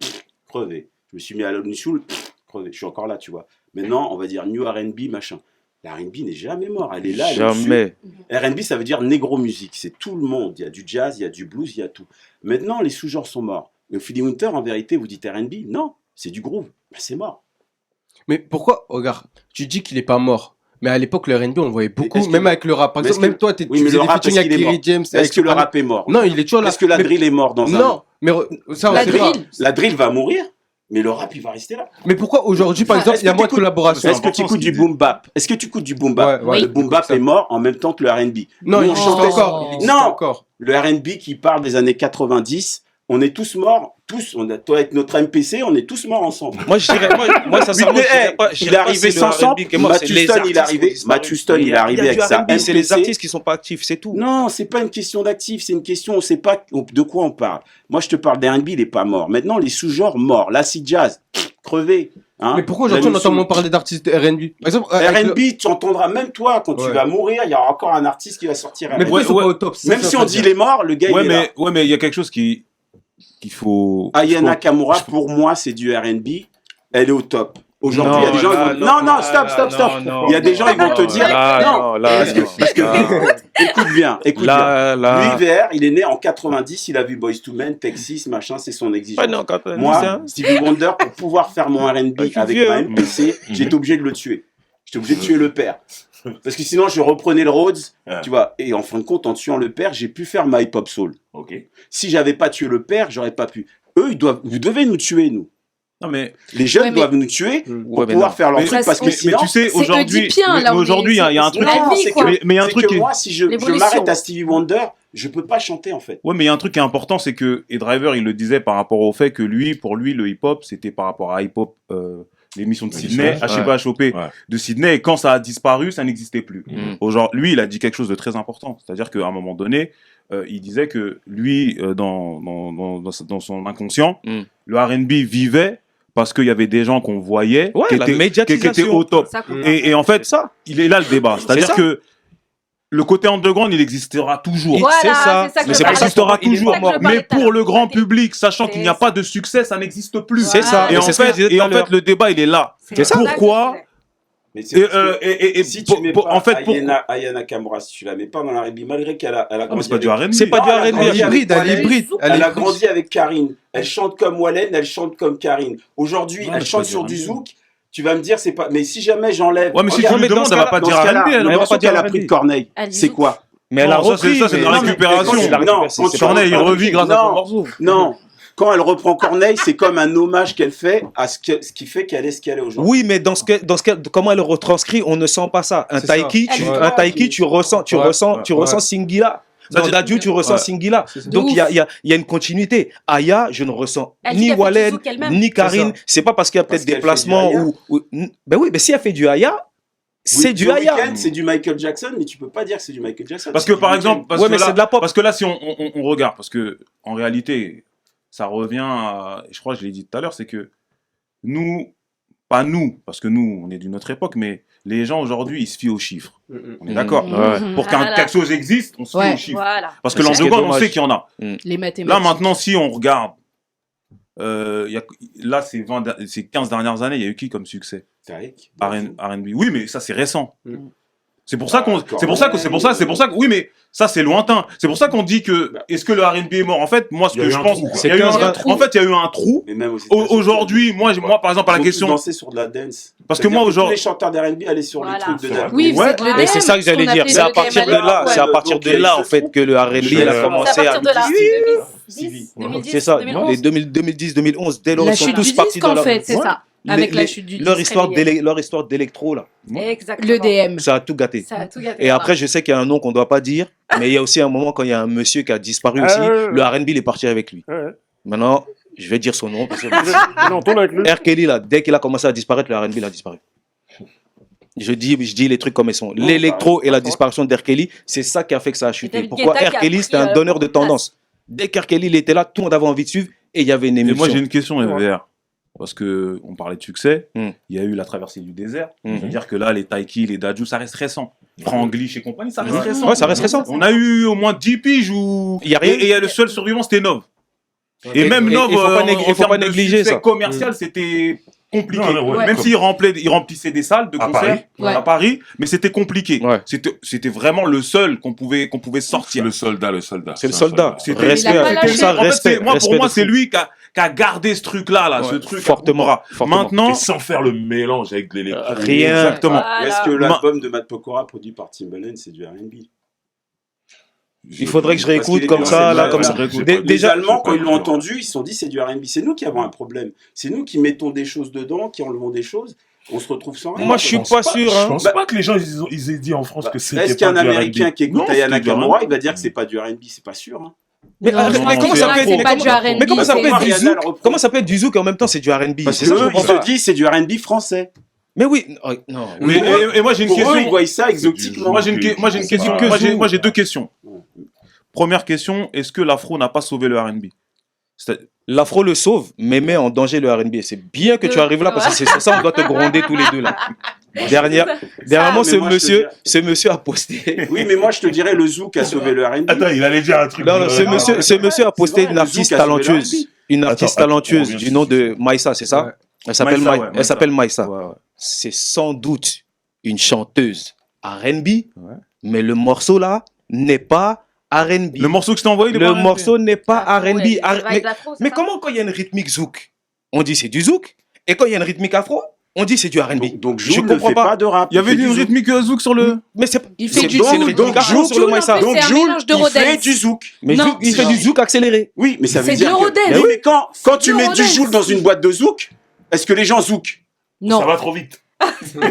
crevé. Je me suis mis à la new soul, crevé. Je suis encore là, tu vois. Maintenant, on va dire new R&B, machin. La R&B n'est jamais mort, elle est là, elle est dessus. Jamais. R&B, ça veut dire négro musique, c'est tout le monde. Il y a du jazz, il y a du blues, il y a tout. Maintenant, les sous-genres sont morts. Le Philly Winter, en vérité, vous dites R&B? Non, c'est du groove. Ben, c'est mort. Mais pourquoi, regarde, tu dis qu'il est pas mort. Mais à l'époque, le R&B, on le voyait beaucoup, est-ce que- même avec le rap. Par mais exemple, est-ce même toi, oui, tu mais faisais le des rap, featuring est-ce avec qu'il est Kerry mort? James. Est-ce que le rap est mort? Non, il est toujours là. Est-ce que la Mais- drill est mort dans un Non, an? mais ça, on La sait pas. drill. La drill va mourir, mais le rap, il va rester là. Mais pourquoi aujourd'hui, par Enfin, exemple, est-ce il y a que moins de t'écoutes- collaboration Est-ce que tu important, écoutes ce du qu'il boom bap? Est-ce que tu écoutes du boom bap? Ouais, ouais, Le boom bap ça. est mort en même temps que le R&B. Non, Nous, il on existe chantait- encore. Il existe Non. encore. Le R&B qui parle des années 90, on est tous morts, tous, toi avec notre MPC, on est tous morts ensemble. Moi, je dirais, moi, sincèrement, Mais, je dirais pas, je il dirais est pas arrivé c'est le sans R&B sample, qui est mort, Matt c'est les Houston, il est artistes qui ont arrivé, disparu. Matt Houston, il est Il y a arrivé du avec sa R&B, c'est les MPC. artistes qui sont pas actifs, c'est tout. Non, c'est pas une question d'actif, c'est une question, on sait pas de quoi on parle. Moi, je te parle d'R&B, il est pas mort. Maintenant, les sous-genres morts, l'acid jazz, crevé. Hein. Mais pourquoi aujourd'hui, on La entend new moins parler d'artistes R&B? Par exemple, soul. avec le- R&B, tu entendras même toi, quand tu Ouais. vas mourir, il y aura encore un artiste qui va sortir Mais R&B. pourquoi ils sont Ouais, pas au top? C'est Même ça, si ça on veut dit dire. il est mort, le gars, il est là. Mais il y a quelque chose qu'il faut. Ayana je Kamura, je- pour moi, c'est du R&B. Elle est au top. Aujourd'hui, Non, il y a des gens qui là, vont... Non, stop. Il y a des gens qui vont te dire... Non, là, parce que- écoute bien. là. Lui, VR, il est né en 90, il a vu Boyz II Men, Texas, machin, c'est son exigence. Ouais, non, quand Moi, Stevie Wonder, pour pouvoir faire mon R&B Ouais, je suis avec vieux, ma hein. MPC, j'étais obligé de le tuer. J'étais obligé de tuer le père. Parce que sinon, je reprenais le Rhodes, Ouais. tu vois. Et en fin de compte, en tuant le père, j'ai pu faire ma hip-hop soul. Ok. Si j'avais pas tué le père, j'aurais pas pu. Eux, vous devez nous tuer, nous. Non, mais Les jeunes Ouais, mais- doivent nous tuer pour Ouais, mais pouvoir non. faire leur Mais- truc, parce que mais sinon... tu sais, c'est aujourd'hui. oedipien, là, mais on aujourd'hui, il y a un c'est truc. la Non, vie, c'est quoi. que- Mais il y a un c'est truc que qui- moi, si je L'évolution. m'arrête à Stevie Wonder, je peux pas chanter, en fait. Ouais, mais il y a un truc qui est important, c'est que, et Driver, il le disait par rapport au fait que pour lui, le hip-hop, c'était par rapport à hip-hop, l'émission de Sydney, HIP Ouais. de Sydney, et quand ça a disparu, ça n'existait plus. Mm. Aujourd'hui, lui, il a dit quelque chose de très important, c'est-à-dire qu'à un moment donné, il disait que lui, dans son inconscient, Mm. le R&B vivait parce qu'il y avait des gens qu'on voyait Ouais, qui la étaient qui médiatisation. étaient au top. Ça compte. Et en fait, ça. il est là le débat. C'est-à-dire ça. que le côté underground, il existera toujours. Voilà, c'est ça. c'est ça que Mais je ça parlais. existera C'est toujours. ça que je parlais Mais tout à pour l'heure. le grand public, sachant qu'il n'y a C'est pas ça. de succès, ça n'existe plus. C'est ça. Et en c'est ce que je disais tout à l'heure. fait, le débat, il est là. C'est ça. que je Pourquoi disais. Mais c'est parce que Et si tu mets pas en fait, pour... Ayana Kamura, si tu la mets pas dans la R&B, malgré qu'elle a Ah, mais grandi c'est pas du avec- R&B. C'est pas du Non, elle a R&B. grandi Elle est avec hybride, elle est Wallen. hybride. Elle a grandi avec Karine. Elle chante comme Wallen, elle chante comme Karine. Aujourd'hui, Non, mais elle c'est chante pas du sur du R&B. zouk. Tu vas me dire, c'est pas. Mais si jamais j'enlève. Ouais, mais si Regarde, tu lui mais dans demandes, ce elle va cas-là- pas dans dire ce cas-là, R&B. le Elle va morceau pas dire qu'elle a R&B. pris de Corneille, Elle c'est dit- quoi? Mais elle a Non, ça, c'est repris. ça, c'est de la mais- récupération. C'est de la Non, récupération. quand C'est tu pas- Corneille, il revit grâce à son Non. morceau. Non. Quand elle reprend Corneille, c'est comme un hommage qu'elle fait à ce qui fait qu'elle est ce qu'elle est aujourd'hui. Oui, mais dans ce cas, comment elle retranscrit, on ne sent pas ça. Un C'est ça. taiki, Elle est un droite. taiki, tu ressens Ouais. Singila. Ça, Dans c'est- Dadju, tu ressens Ouais. Singila. C'est ça. Donc De il y a une continuité. Aya, je ne ressens Elle dit ni qu'elle fait du Wallen, zouk elle-même. ni Karine. ça. C'est pas parce qu'il y a Parce peut-être des qu'elle fait placements du Aya. Ben oui, mais si elle fait du Aya, c'est Oui, du The Aya. Weeknd, c'est du Michael Jackson, mais tu peux pas dire que c'est du Michael Jackson. Parce c'est que du par Weeknd. exemple, Ouais, mais c'est de la pop. parce que là, si on regarde, parce que en réalité, ça revient à, je crois que je l'ai dit tout à l'heure, c'est que nous, pas nous, parce que nous, on est d'une autre époque, mais les gens aujourd'hui, ils se fient aux chiffres. On est Mhm. d'accord. Ouais. Pour Ah là. quelque chose existe, on se fie Ouais. aux chiffres. Voilà. Parce que C'est ce qui est l'underground, on dommage. sait qu'il y en a. Les Là, mathématiques. maintenant, si on regarde, là, ces 15 dernières années, il y a eu qui comme succès? Tariq. R&B. Oui, mais ça, c'est récent. Mm. C'est pour ça qu'on, D'accord. oui, mais ça, c'est lointain. C'est pour ça qu'on dit que, est-ce que le R&B est mort? En fait, moi, ce Il y a que eu je un pense, trou, quoi. il y a eu C'est un trou. En fait, il y a eu un trou. Mais même aux États-Unis, Aujourd'hui, moi, par exemple, à la ils vont question, tous danser sur de la dance. parce que C'est-à-dire moi, tous aujourd'hui, les chanteurs d'R&B allaient sur Voilà. les trucs de C'est vrai. dance. Oui, Ouais. c'est de Mais Mais c'est ça que j'allais dire. C'est à partir de là, c'est à partir de là, en fait, que le R&B, il a C'est C'est commencé à à. partir de là. Stevie. 2010, C'est ça, 2011. les 2010, 2011, dès lors, La ils sont chute tous du partis disque, dans en la. fait, c'est Ouais. ça. Avec la chute du Leur disque. histoire d'électro, là. Exactement. Le DM. Ça a tout gâté. Ça a tout gâté. Et après, je sais qu'il y a un nom qu'on ne doit pas dire, mais il y a aussi un moment quand il y a un monsieur qui a disparu aussi, le R&B, il est parti avec lui. Ouais. Maintenant, Je vais dire son nom. Parce que Non, tourne avec lui. R. Kelly, là, dès qu'il a commencé à disparaître, le R&B il a disparu. Je dis les trucs comme ils sont. L'électro et la disparition d'R. Kelly, c'est ça qui a fait que ça a chuté. David Pourquoi Guetta qui R. a Kelly, pris, c'était un donneur de beaucoup de tendance. Dès qu'R. Kelly il était là, tout le monde avait envie de suivre et il y avait une Et émission. moi, j'ai une question, MVR. Parce que on parlait de succès, Mm. il y a eu la traversée du désert. Mhm. C'est-à-dire que là, les Taiki, les Dadju, ça reste récent. Franglish et compagnie, ça reste récent. Ouais, ça reste récent. On a eu au moins 10 piges où. Il y a rien. Et le seul survivant, c'était Nov. Et même Nov, il faut pas en termes de négliger succès ça. commercial, c'était compliqué. Non, ouais, Même comme- s'il remplissait des salles de À concert Paris. à Paris, mais c'était compliqué. Ouais. C'était vraiment le seul qu'on pouvait sortir. Le soldat. C'est le soldat. C'était- Respect. Il a pas Comme lâché. ça, En fait, respect. pour respect moi, de c'est fou. lui qui a gardé ce truc-là, là, Ouais. ce truc. Fortement. Fortement. Maintenant, Mais sans faire le mélange avec l'électro. Rien. exactement. Est-ce Voilà. que l'album de Matt Pokora produit par Timbaland, c'est du R&B? Il faudrait que je Parce réécoute qu'il est comme dans ça, cette là, vibe, comme ça. voilà. J'ai Dé- pas- Les Déjà, Allemands, quand pas ils l'ont sûr. entendu, ils se sont dit c'est du R&B. C'est nous qui avons un problème. C'est nous qui mettons des choses dedans, qui enlevons des choses. On se retrouve sans rien. moi, je suis pas sûr. Je Hein. pense pas que les gens ils aient dit en France que c'était Est-ce qu'un pas du Américain R&B. qui écoute Non, Ayana c'était du Nakamura, R&B. il va dire que c'est pas du R&B? C'est pas sûr. Hein. Mais, Non, ah, je mais pense comment que ça là, peut c'est être pas du R&B, Mais comment ça c'est- peut être du Rihanna zouk le reprend. Comment ça peut être du zouk et en même temps c'est du R&B Parce C'est ça, je qu'eux, comprends ils pas. se disent c'est du R&B français. Mais oui, non. Mais, et moi, j'ai une Pour eux, ils question. voient ça exotiquement. Moi, j'ai une question. pas- Moi, j'ai deux questions. Première question, est-ce que l'afro n'a pas sauvé le R&B? L'afro le sauve, mais met en danger le R&B. C'est bien que tu arrives là parce que c'est sur ça on doit te gronder tous les deux là. Dernièrement, mais moi, je te ce monsieur a posté. Oui, mais moi, je te dirais le zouk a sauvé le R&B. Attends, il allait dire un truc. Non, non, ce monsieur a posté vrai, une le artiste zouk a sauvé le talentueuse. R&B. Une artiste Attends, on talentueuse revient du sur nom ce de Maïssa, c'est ça? Ouais. Elle s'appelle Maïssa, Maï- ouais, elle s'appelle Maïssa. Ouais, ouais. C'est sans doute une chanteuse R&B, Ouais. mais le morceau là n'est pas R&B. Le morceau que je t'ai envoyé, il est Le pas morceau n'est pas Ah, R&B. ouais, R- c'est mais- vibe afro, c'est Mais ça comment quand il y a une rythmique zouk, on dit c'est du zouk, et quand il y a une rythmique afro, on dit c'est du R&B. Donc, je Joule ne comprends fait pas. pas de rap. Il y avait fait une du zouk. rythmique zouk sur le. Mais c'est Il fait c'est- du c'est une zouk. rythmique Donc, afro Joule, sur le Maïssa. en plus, Donc, c'est un Joule, mélange il fait d'eurodance. du zouk. Mais Non, zouk, il fait du zouk accéléré. Oui, mais ça veut C'est de dire que... l'eurodance. Oui, mais quand tu de mets du l'eurodance. Joule dans une boîte de zouk, est-ce que les gens zouk? Non. Ça va trop vite.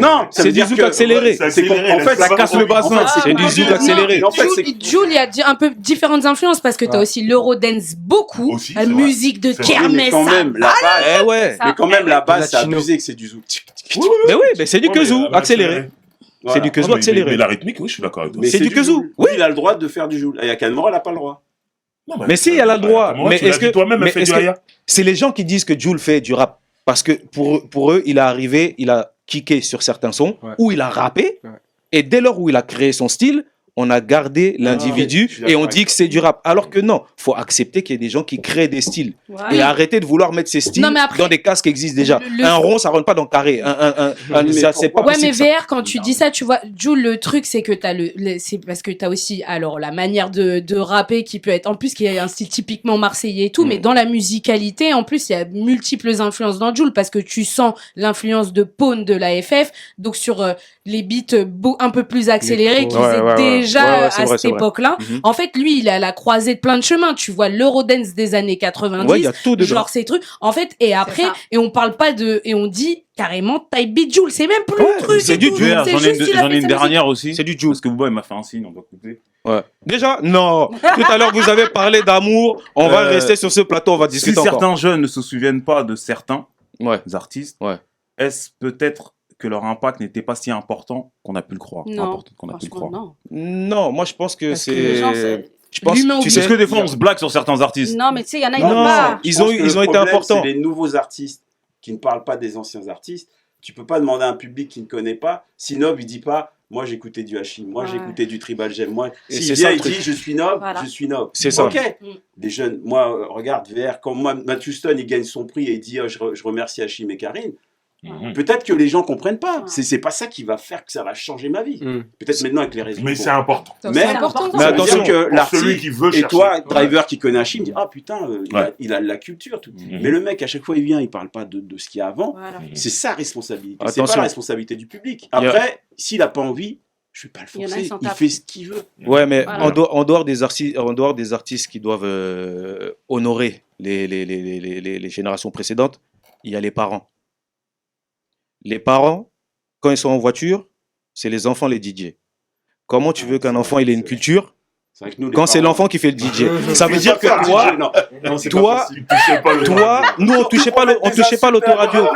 Non, ça C'est veut du dire zouk que... accéléré. C'est C'est qu'en accéléré, fait, là, ça casse le bassin. En fait, C'est du zouk non, accéléré. En fait, c'est... Jules, il y a un peu différentes influences parce que t'as aussi l'eurodance beaucoup, Aussi, la c'est vrai. musique de C'est vrai, kermesse. mais quand même, la base... Eh ouais. Mais quand même, la base, c'est Latino. abusé que c'est du zouk. Mais oui, mais c'est du Ouais, mais kezou là, accéléré. Voilà. C'est du Non, kezou mais accéléré. la rythmique, oui, je suis d'accord avec toi. Mais C'est du kezou. Joule. Oui, il a le droit de faire du Joule. Et Akanmore, elle n'a pas le droit. Non, Mais si, elle a le droit. Moi, Mais tu l'as est-ce dit que- toi-même, mais elle fait est-ce du que- Aya. C'est les gens qui disent que Jules fait du rap parce que pour eux, il est arrivé, il a kické sur certains sons Ouais. où il a rappé Ouais. et dès lors où il a créé son style, on a gardé l'individu je suis et d'accord on avec dit que c'est du rap. Alors que non, faut accepter qu'il y ait des gens qui créent des styles Voilà. et arrêter de vouloir mettre ces styles Non, mais après, dans des cases qui existent déjà. le- Un rond, ça rentre pas dans le carré. Mais Ça, c'est pas pourquoi Ouais, mais possible. ça. VR, quand tu dis ça, tu vois, Jules, le truc, c'est que c'est parce que t'as aussi, alors, la manière de rapper qui peut être, en plus, qui a un style typiquement marseillais et tout, mais dans la musicalité, en plus, il y a multiples influences dans Jules parce que tu sens l'influence de Pone de la FF, donc sur les beats un peu plus accélérés qu'ils Ouais, étaient ouais, ouais. déjà Ouais, ouais, c'est à vrai, cette c'est vrai. époque-là. Mhm. En fait, lui, il est à la croisée de plein de chemins. Tu vois, l'Eurodance des années 90. Ouais, il y a tout dedans. Genre ces trucs. En fait, et après, ça. et on parle pas de, et on dit carrément type beat Joule. C'est même plus Ouais, le truc. c'est et du tout. Joule. C'est J'en ai juste, il a j'en ai fait une sa dernière aussi. C'est du Jules. Parce que Bouba, il m'a fait un signe, on doit couper. Ouais. Déjà, non. Tout à l'heure, vous avez parlé d'amour. On va rester sur ce plateau, on va Si discuter encore. certains jeunes ne se souviennent pas de certains Ouais. artistes, Ouais. est-ce peut-être que leur impact n'était pas si important qu'on a pu le croire Non, important qu'on a pu le franchement, croire. non. Non, moi je pense que Parce que c'est. les gens, c'est- Je pense, L'humain tu oublie. sais, Est-ce que des fois on se blague sur certains artistes? Non, mais tu sais, il y en a, ils Non, n'ont pas. ils Je pense ont que été le problème, importants. C'est les nouveaux artistes qui ne parlent pas des anciens artistes. Tu peux pas demander à un public qui ne connaît pas. Si Nob, il dit pas, moi j'écoutais du Hachim, moi Ouais. j'écoutais du Tribal Gem. Moi, Et s'il c'est vient, ça, le il truc. dit, je suis Nob, Voilà. je suis Nob. C'est ça. Ok. Mm. Des jeunes, moi, regarde, VR, quand moi, Matt Houston, il gagne son prix et il dit, je remercie Hachim et Karine. Peut-être que les gens comprennent pas. Ouais. C'est pas ça qui va faire que ça va changer ma vie. Mm. Peut-être maintenant avec les réseaux. Mais bon. c'est important. C'est Mais- important. Mais Ça veut attention, dire que Pour celui l'artiste qui veut et chercher. toi, driver qui connaît Hachim, dit ah putain, Ouais. il a de la culture. Tout. Mhm. Mais le mec, à chaque fois, il vient, il parle pas de ce qu'il y a avant. Voilà. C'est sa responsabilité. C'est Attention. pas la responsabilité du public. Il y a- Après, s'il a pas envie, je vais pas le Il y en a, forcer. ils s'en Il tapent. fait ce qu'il veut. Ouais, mais Voilà. en dehors des artistes qui doivent honorer les générations précédentes, il y a les parents. Les parents, quand ils sont en voiture, c'est les enfants les DJ. Comment tu veux qu'un enfant il ait une culture C'est vrai que nous, les Quand c'est parents- l'enfant qui fait le DJ. Ça veut dire que toi, Non, c'est toi, pas possible. nous on touchait pas l'autoradio.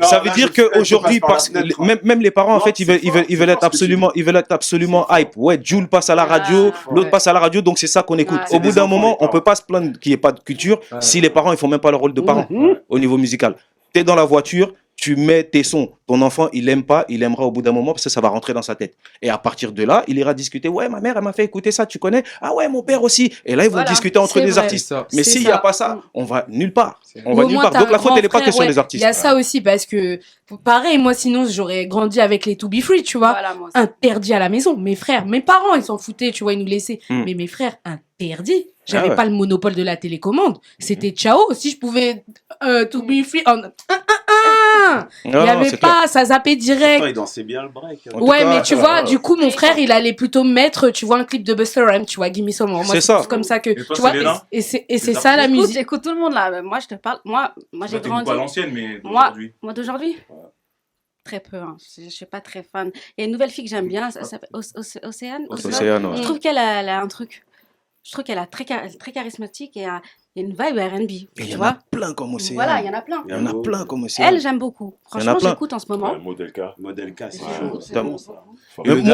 Ça veut dire qu'aujourd'hui, parce que même les parents en fait, ils veulent être absolument hype. Ouais, Jules passe à la radio, l'autre passe à la radio, donc c'est ça qu'on écoute. Ouais. Au bout d'un moment, on peut pas se plaindre qu'il n'y ait pas de culture si les parents ils font même pas le rôle de parents au niveau musical. T'es dans la voiture, tu mets tes sons. Ton enfant, il aime pas, il aimera au bout d'un moment parce que ça va rentrer dans sa tête. Et à partir de là, il ira discuter. Ouais, ma mère, elle m'a fait écouter ça, tu connais? Ah ouais, mon père aussi. Et là, ils vont Voilà, discuter entre c'est des vrai. artistes. Ça. Mais C'est s'il n'y a ça. pas ça, on va nulle part. On Ou va au nulle moins, part. t'as Donc un la faute, grand elle n'est pas que frère, sur ouais. les artistes. Il y a ça aussi parce que, pareil, moi, sinon, j'aurais grandi avec les To Be Free, tu vois. Voilà, moi aussi. Interdit à la maison. Mes frères, mes parents, ils s'en foutaient, tu vois, ils nous laissaient. Hmm. Mais mes frères, interdit. J'avais Ah ouais. pas le monopole de la télécommande. C'était ciao. Si je pouvais To Be Free en... Il y Non, avait c'est clair. pas, ça zappait Pourtant, direct. il dansait bien le break. En tout Ouais, cas, mais tu vois, du coup, mon frère, il allait plutôt mettre, tu vois, un clip de Busta Rhymes, tu vois, Gimme Some More. Moi, C'est ça. plus comme ça que, Et toi, tu vois, Selena et c'est Les ça la artistes. musique. Écoute tout le monde là. Moi, je te parle. Moi j'ai grandi. Pas l'ancienne, mais Moi, d'aujourd'hui. moi d'aujourd'hui Très peu. Hein. Je suis pas très fan. Il y a une nouvelle fille que j'aime bien. Ça s'appelle Océane. Océane, ouais. Je trouve qu'elle a un truc. Je trouve qu'elle est très charismatique et il y a une vibe R&B. Et il Tu y en vois a plein comme Océane. Voilà, il y en a plein. Il y en a plein comme Océane. Elle, j'aime beaucoup. Il y en a Franchement, plein. j'écoute en ce moment. Modèle K. Modèle K, c'est Ouais. chaud. C'est T'as- bon, ça.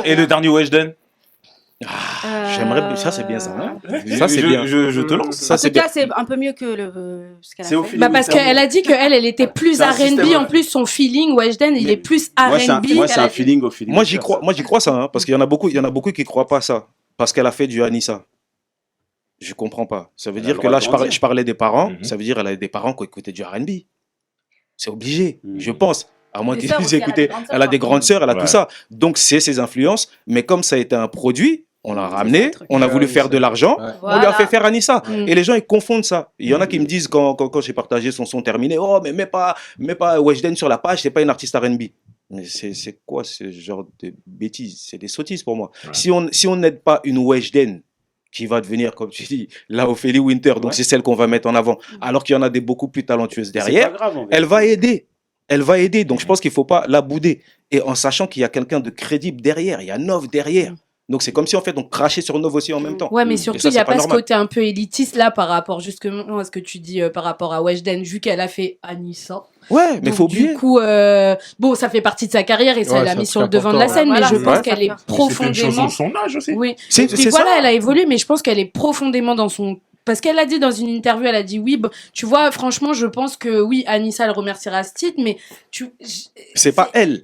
Et le dernier Weshden J'aimerais, ça c'est bien ça. Hein Euh, Ça c'est bien. Je te lance. Ça En c'est tout bien. cas, c'est un peu mieux que ce qu'elle a C'est fait. Ophélie Bah parce Winter. qu'elle a dit elle était plus C'est un R&B, système- en plus son feeling, Weshden, il Mais est plus Moi, c'est un, R&B. moi, c'est qu'elle un a dit. feeling au feeling. Moi j'y crois ça, hein, parce qu'il y en a beaucoup qui croient pas ça, parce qu'elle a fait du Anissa. Je comprends pas. Ça veut Elle a dire le que droit là de grandir. je parlais des parents, Mhm. ça veut dire elle a des parents qui écoutaient du R&B. C'est obligé, Mhm. je pense. À moins Des qu'ils sœurs aussi, elle a des écoutaient. grandes sœurs, Elle a des quoi. grandes sœurs, elle a Ouais. tout ça. Donc c'est ses influences, mais comme ça a été un produit, on l'a C'est ça, ramené, le truc. on a voulu faire de l'argent, Ouais. on lui a Voilà. fait faire Anissa. Mm. Et les gens ils confondent ça. Il y en a qui me disent quand j'ai partagé son son terminé, oh mais mets pas Weshden sur la page, c'est pas une artiste R&B. Mais c'est quoi ce genre de bêtises? C'est des sottises pour moi. Ouais. Si on n'aide pas une Weshden qui va devenir, comme tu dis, la Ophélie Winter, donc Ouais. c'est celle qu'on va mettre en avant, alors qu'il y en a des beaucoup plus talentueuses C'est derrière, pas grave, en elle vérité. va aider. Elle va aider. Donc je pense qu'il faut pas la bouder. Et en sachant qu'il y a quelqu'un de crédible derrière, il y a Nov derrière. Donc c'est comme si en fait on crachait sur Nov aussi en même temps. Ouais, mais Et surtout, ça, il n'y a c'est pas pas ce normal. côté un peu élitiste là par rapport justement à ce que tu dis par rapport à Weshden, vu qu'elle a fait Anissa. Ouais, mais Donc, faut oublier. Du coup, bon, ça fait partie de sa carrière et ça Ouais, l'a c'est mis sur le important. devant de la scène, Voilà, mais je c'est pense ça. qu'elle est Mais C'était une chanson profondément. de son âge aussi. Oui. C'est Et puis ça. voilà, elle a évolué, mais je pense qu'elle est profondément dans son. Parce qu'elle a dit dans une interview, elle a dit oui, tu vois, franchement, je pense que oui, Anissa, elle remerciera ce titre, mais C'est pas elle.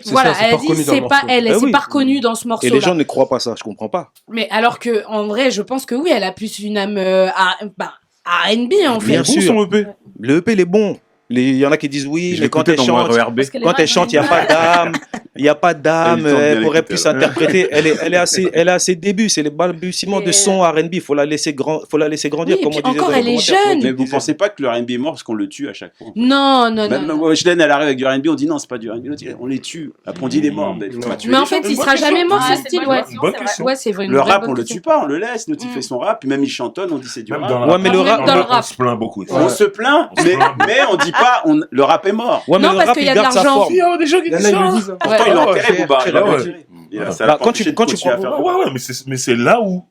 voilà, ça, c'est elle pas a dit reconnu dans c'est le pas morceau. elle, Eh elle s'est oui. pas reconnue dans ce Et morceau-là. les gens ne croient pas ça. Je comprends pas. Mais alors que, en vrai, je pense que oui, elle a plus une âme R&B en fait. Bien Bon, sûr. son EP. Le EP il est bon. Il y en a qui disent oui, Je mais quand l'écoutais elle dans mon chante, RERB. Parce que les quand gens, elle chante, il n'y a pas d'âme. Il n'y a pas d'âme. Elle tente bien Elle pourrait l'écouter, plus là. s'interpréter. Elle est à ses débuts. C'est les balbutiements de Et- son R&B. Faut la laisser grandir, Oui, et comme puis on disait encore, dans les elle est commentaires. jeune. Mais vous pensez pas que le R&B est mort parce qu'on le tue à chaque fois? Non, non, Même non. Weshden, elle arrive avec du R&B, on dit non, c'est pas du R&B, on les tue. Après, on dit il est mort. Mais, faut pas tuer Mais les en fait, gens. il sera jamais mort Ah, ce c'est style, une ouais. bonne Bonne question, question. Ouais, c'est vrai. une Le vraie rap, bonne on le question. tue pas, on le laisse. L'autre, il Mm. fait son rap, puis même il chantonne, on dit c'est du Même rap. dans Ouais, mais le rap, dans le on rap. se plaint beaucoup. On se plaint, On se plaint. mais on dit pas le rap est mort. Ouais, mais Non, le parce rap, qu'il il y a de garde sa l'argent. forme. Il y a des gens qui Il y en disent a, ça. ils le disent. hein. Pourtant, il a enterré Booba. Il a ouais. retiré. Ça Bah, l'a pas quand empêché tu de prends- continuer à faire du rap. Ouais, mais c'est là où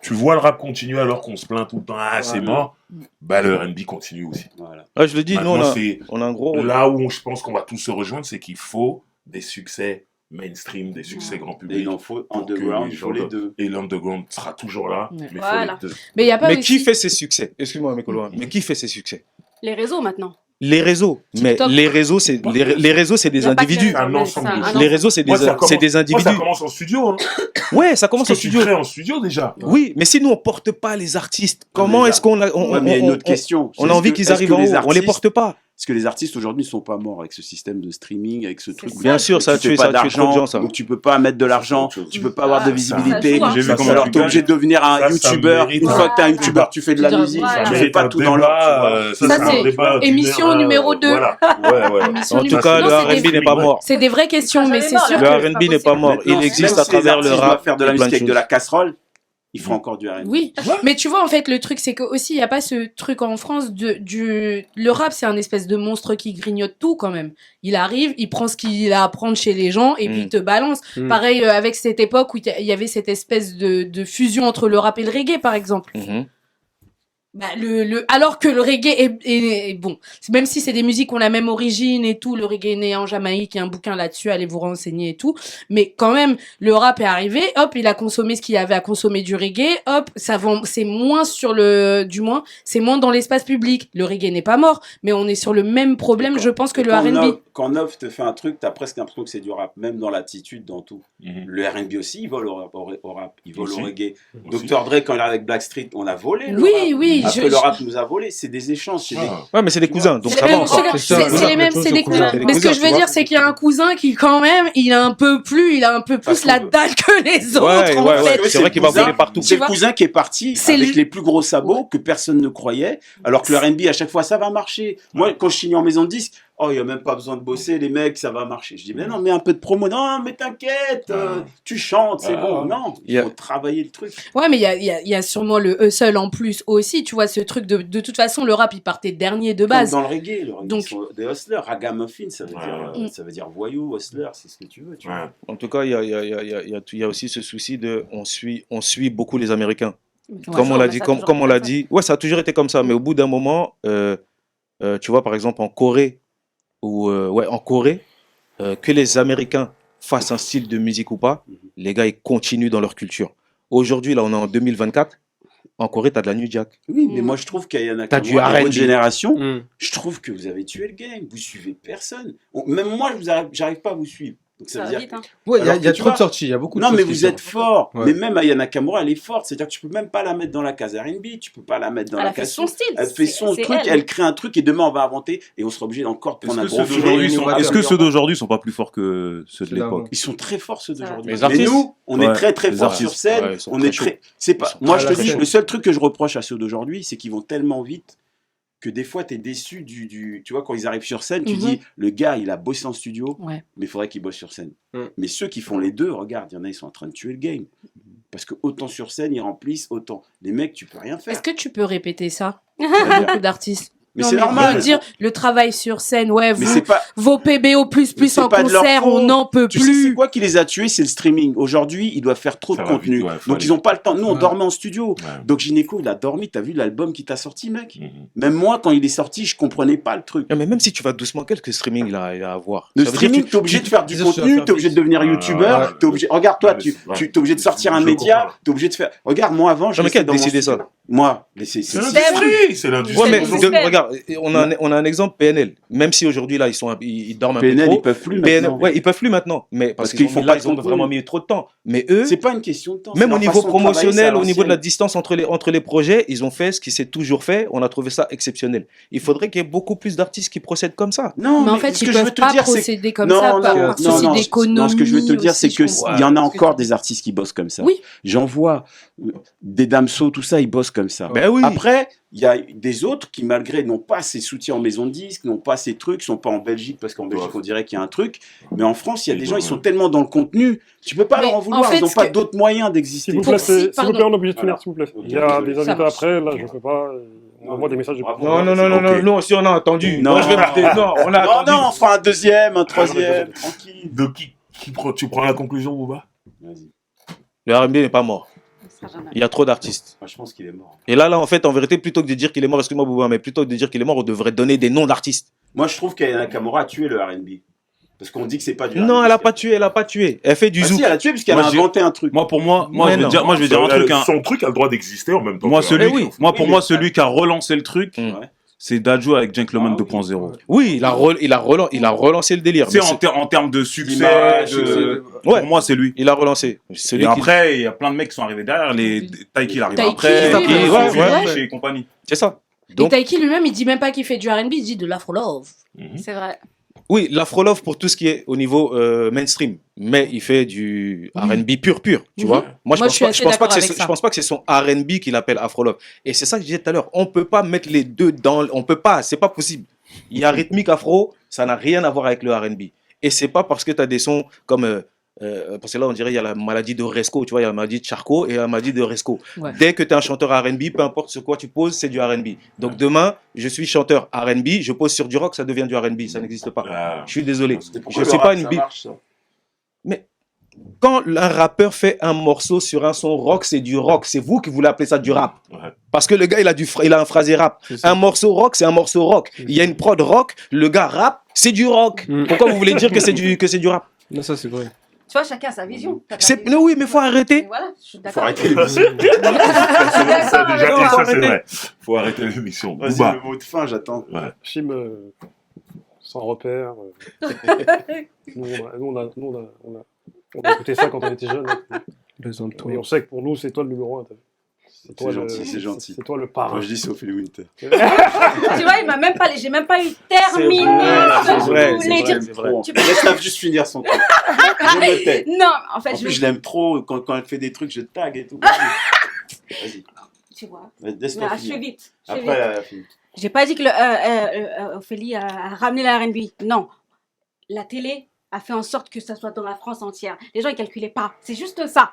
tu vois le rap continuer alors qu'on se plaint tout le temps. Ah, c'est mort. Bah, le R&B continue aussi. Voilà. Ah, je le dis, nous, Maintenant, c'est on a un gros rôle. là où je pense qu'on va tous se rejoindre, c'est qu'il faut des succès mainstream, des succès grand Et public. il en faut pour que underground, les il gens faut les de- deux. Et l'underground sera toujours là, Ouais. mais il Voilà. faut les deux. Mais il y a pas Mais aussi- qui fait ses succès? Excuse-moi, Mekolo, mais qui fait ses succès? Les réseaux maintenant. Les réseaux. Mais TikTok. les réseaux, c'est Il des y a pas que individus. les- Un mais ensemble ça, de un choses. Les réseaux, c'est Moi, ça commence- des Moi, ça individus. commence en studio. Hein. Ouais, ça commence Ce au que tu studio. crées en studio déjà. Oui, mais si nous on porte pas les artistes, comment Mais est-ce qu'on a, Ouais, mais il y a une autre question. on a Est-ce envie que- qu'ils est-ce arrivent que en haut, les on les artistes- porte pas. Parce que les artistes aujourd'hui ne sont pas morts avec ce système de streaming, avec ce truc. ça. où Bien sûr, ça a tu fais tué pas trop de d'argent, gens, ça. donc tu peux pas mettre de l'argent, Ça, c'est autre tu chose. peux pas avoir de Ah, visibilité. ça joue, hein. J'ai vu comment Alors tu t'es obligé de devenir un Ça youtubeur. mérite Une un- fois que t'es un Ouais. youtubeur, tu fais de la Tu dois- musique, voilà. tu Ça fais mérite pas un tout dans l'ordre. tu vois. débat, Ça, c'est un c'est débat d'une émission heure, numéro 2. Voilà. Ouais. Émission En tout numéro- cas, Non, le c'est des- R&B n'est pas mort. C'est des vraies questions, mais c'est sûr Le que. R&B n'est pas mort. Il Maintenant, existe même à si les travers le artistes rap. doivent faire de et la plein musique avec de la choses. casserole. Ils font encore du R&B. Oui, mais tu vois, en fait, le truc, c'est que aussi, il n'y a pas ce truc en France le rap, c'est un espèce de monstre qui grignote tout, quand même. Il arrive, il prend ce qu'il a à prendre chez les gens, et puis il te balance. Pareil, avec cette époque où il y avait cette espèce de fusion entre le rap et le reggae, par exemple. Bah, alors que le reggae est bon. Même si c'est des musiques qui ont la même origine et tout, le reggae est né en Jamaïque, il y a un bouquin là-dessus, allez vous renseigner et tout. Mais quand même, le rap est arrivé, hop, il a consommé ce qu'il avait à consommer du reggae, hop, ça vend, c'est moins c'est moins dans l'espace public. Le reggae n'est pas mort, mais on est sur le même problème, je pense, que le R&B. Quand Nov te fait un truc, t'as presque l'impression que c'est du rap, même dans l'attitude, dans tout. Le R&B aussi, il vole au rap, il vole au reggae. Dr. Dre, quand il est avec Blackstreet, on a volé le rap. Oui. Après, le rap nous a volé, c'est des échanges. Ouais, mais c'est des cousins, donc ça va encore. C'est les mêmes, c'est des cousins. Mais ce que je veux dire, c'est qu'il y a un cousin qui, quand même, il a un peu plus la dalle que les autres, en fait. C'est vrai qu'il va voler partout. C'est le cousin qui est parti avec les plus gros sabots que personne ne croyait, alors que le R&B, à chaque fois, ça va marcher. Moi, quand je signe en maison de disque, oh, il n'y a même pas besoin de bosser, les mecs, ça va marcher. Je dis, mais non, mets un peu de promo. Non, mais t'inquiète, tu chantes, c'est bon. Non, il faut travailler le truc. Ouais, mais il y a sûrement le hustle en plus aussi, tu vois, ce truc de toute façon, le rap, il partait dernier de base. Comme dans le reggae, donc, sont des hustlers. Ragamuffin, ça veut dire voyou, hustler, c'est ce que tu veux. Tu vois. En tout cas, il y a aussi ce souci de, on suit beaucoup les Américains. Comme on l'a dit, ouais, ça a toujours été comme ça, mais au bout d'un moment, tu vois, par exemple, en Corée, que les Américains fassent un style de musique ou pas, les gars, ils continuent dans leur culture. Aujourd'hui, là, on est en 2024. En Corée, t'as de la New Jack. Oui, mais moi, je trouve qu'il y en a du R&B. Votre génération. Je trouve que vous avez tué le game. Vous suivez personne. Même moi, j'arrive pas à vous suivre. Donc ça veut dire vite, hein. Ouais, il y a trop de sorties, il y a beaucoup de Non, choses mais qui vous êtes sortent. fort. Ouais. Mais même Aya Nakamura, elle est forte. C'est-à-dire que tu peux même pas la mettre dans la case R&B, tu peux pas la mettre dans Elle la a fait case. son style. Elle fait son c'est truc, elle. elle crée un truc et demain on va inventer et on sera obligé d'encore prendre un gros filet. Est-ce que ceux d'aujourd'hui sont pas plus forts que ceux de C'est d'avant. l'époque? Ils sont très forts ceux d'aujourd'hui. Les Mais artistes. nous, on est très très les forts artistes, sur scène. ouais, ils sont On très est chauds. très. C'est pas. Ils sont Moi, très je te chauds. dis, le seul truc que je reproche à ceux d'aujourd'hui, c'est qu'ils vont tellement vite que des fois, tu es déçu du. Tu vois, quand ils arrivent sur scène, tu dis, le gars, il a bossé en studio, Ouais. mais il faudrait qu'il bosse sur scène. Mm. Mais ceux qui font les deux, regarde, il y en a, ils sont en train de tuer le game. Parce que autant sur scène, ils remplissent, autant. Les mecs, tu peux rien faire. Est-ce que tu peux répéter ça? C'est-à-dire- Beaucoup d'artistes. Mais Non, c'est normal. de dire le travail sur scène, ouais, Mais vous, c'est pas. vos PBO plus c'est en pas de leur concert, faute. on n'en peut Tu sais, c'est plus. quoi qui les a tués? C'est le streaming. Aujourd'hui, ils doivent faire trop Ça de va contenu. vite, ouais, faut Donc, aller ils n'ont pas le temps. Nous, on Ouais. dormait en studio. Ouais. Donc, Gynéco, il a dormi. T'as vu l'album qui t'a sorti, mec? Même moi, quand il est sorti, je comprenais pas le truc. Non, mais même si tu vas doucement, quelques streaming il a à avoir. Le Ça veut dire streaming, que t'es obligé de faire du disais sur contenu, la t'es obligé de devenir youtubeur, ouais. t'es obligé. Regarde, toi, Ouais, tu mais t'es obligé de sortir un je média, comprends. t'es obligé de faire. Regarde, moi, avant, je Non, mais qui restais a dans mon décidé studio. ça? Moi, mais C'est c'est. l'industrie, c'est l'industrie. Ouais, mais C'est le regarde, on a un exemple PNL. Même si aujourd'hui, là, ils dorment un peu PNL, trop. ils peuvent plus PNL, maintenant. ouais, ils peuvent plus maintenant. Mais parce qu'ils font pas là, de ils ont contenu. vraiment mis trop de temps. Mais eux, C'est pas une question de temps. même c'est au leur niveau façon de travailler, c'est promotionnel, à au niveau de la l'ancienne. distance entre les projets, ils ont fait ce qui s'est toujours fait. On a trouvé ça exceptionnel. Il faudrait qu'il y ait beaucoup plus d'artistes qui procèdent comme ça. Non, Mais en fait, ce ils que je veux peuvent te pas dire, c'est procéder comme non, ça non, par non, souci non, d'économie. non, ce que je veux te dire, aussi, c'est que je comprends. il y en a Parce que encore tu- des artistes qui bossent comme ça. Oui. J'en vois des Damso, tout ça, ils bossent comme ça. Ben oui. Après, il y a des autres qui, malgré, n'ont pas ces soutiens en maison de disques, n'ont pas ces trucs, sont pas en Belgique, parce qu'en Belgique, on dirait qu'il y a un truc. Mais en France, il y a des gens, ils sont tellement dans le contenu, tu peux pas Mais leur en en vouloir, fait, ils n'ont ce pas que- d'autres moyens d'exister. S'il vous Pour- plaît, si, s'il vous pardon. plaît, on est obligé de finir, s'il vous plaît. Il y a des Ça invités marche. après, là, je peux pas. On envoie des messages. Non, si on a entendu. Non. Moi, je vais non, on a Non, entendu. non, on fera un deuxième, un troisième, tranquille. De tu prends la conclusion, Bouba? Vas-y. Le R&B n'est pas mort. Ça sera jamais. Il y a trop d'artistes. Moi, je pense qu'il est mort. Et là, en fait, en vérité, plutôt que de dire qu'il est mort, excuse-moi, Bouba, mais plutôt que de dire qu'il est mort, on devrait donner des noms d'artistes. Moi, je trouve qu'Aya Nakamura a tué le R&B. Parce qu'on dit que c'est pas du Non, R&B. elle a pas tué, elle a pas tué. Elle fait du Ah zouk. si, elle a tué parce qu'elle Moi, a je- inventé un truc. Moi, pour moi, Mais je vais non. dire, moi, je vais dire un truc. Hein. Son truc a le droit d'exister en même temps. Moi, que celui, Eh oui. moi, pour Oui, moi, mais- celui qui a relancé le truc, Mm. Ouais. c'est Dadju avec Gentleman Ah oui. 2.0. Oui, il a relancé le délire. Tu sais, mais en termes de succès, D'image, Ouais. pour moi, c'est lui. il a relancé. Celui Et qui- après, il y a plein de mecs qui sont arrivés derrière. Taiki, il arrive Taiki, après. oui, oui, ouais, Fish et compagnie. C'est ça. Et Donc, Taiki lui-même, il dit même pas qu'il fait du R&B, il dit de l'afro-love. C'est vrai. oui, l'afro-love pour tout ce qui est au niveau mainstream. Mais il fait du R&B pur, tu Mhm. vois. Moi, Moi, je suis assez pense pas d'accord que avec ça. je pense pas que c'est son R&B qu'il appelle afro-love. Et c'est ça que je disais tout à l'heure. On peut pas mettre les deux on peut pas, c'est pas possible. Il y a rythmique afro, ça n'a rien à voir avec le R&B. Et c'est pas parce que tu as des sons comme parce que là, on dirait il y a la maladie de Resco, tu vois, il y a la maladie de Charcot et la maladie de Resco. Ouais. Dès que tu es un chanteur R&B, peu importe sur quoi tu poses, c'est du R&B. Donc demain, je suis chanteur R&B, je pose sur du rock, ça devient du R&B, ça n'existe pas. Ah. Je suis désolé. Pourquoi Je sais le pas rap, une ça bille. marche, ça Mais quand un rappeur fait un morceau sur un son rock, c'est du rock. C'est vous qui voulez appeler ça du rap. Ouais. Parce que le gars, il a un phrasé rap. Un morceau rock, c'est un morceau rock. Il y a une prod rock, le gars rap, c'est du rock. Pourquoi vous voulez dire que c'est du rap? Non, ça c'est vrai. Tu vois, chacun a sa vision. Mais oui, mais faut Et arrêter. voilà, je suis Faut d'accord. arrêter l'émission. Ça, déjà, Non, ça, faut c'est arrêter. vrai. Faut arrêter l'émission. Vas-y, Booba. le mot de fin, j'attends. Chim, sans repère. Nous, on a écouté ça quand on était jeunes. Besoin de toi. Et on sait que pour nous, c'est toi le numéro 1. C'est toi, C'est gentil, c'est gentil. C'est toi le parrain. Moi, je dis Sophie Winter. Tu vois, il m'a même pas, j'ai même pas eu terminé ce que je voulais dire. C'est vrai. Laisse-la juste finir son truc. Je me tais. Non, en fait, En je plus, je l'aime trop. Quand elle fait des trucs, je tag et tout. Vas-y. Tu vois. Laisse-moi Mais je finir. fais vite. je fais Après, vite. la fin. J'ai pas dit que Ophélie a ramené la R&B. Non. La télé a fait en sorte que ça soit dans la France entière. Les gens, ils calculaient pas. C'est juste ça.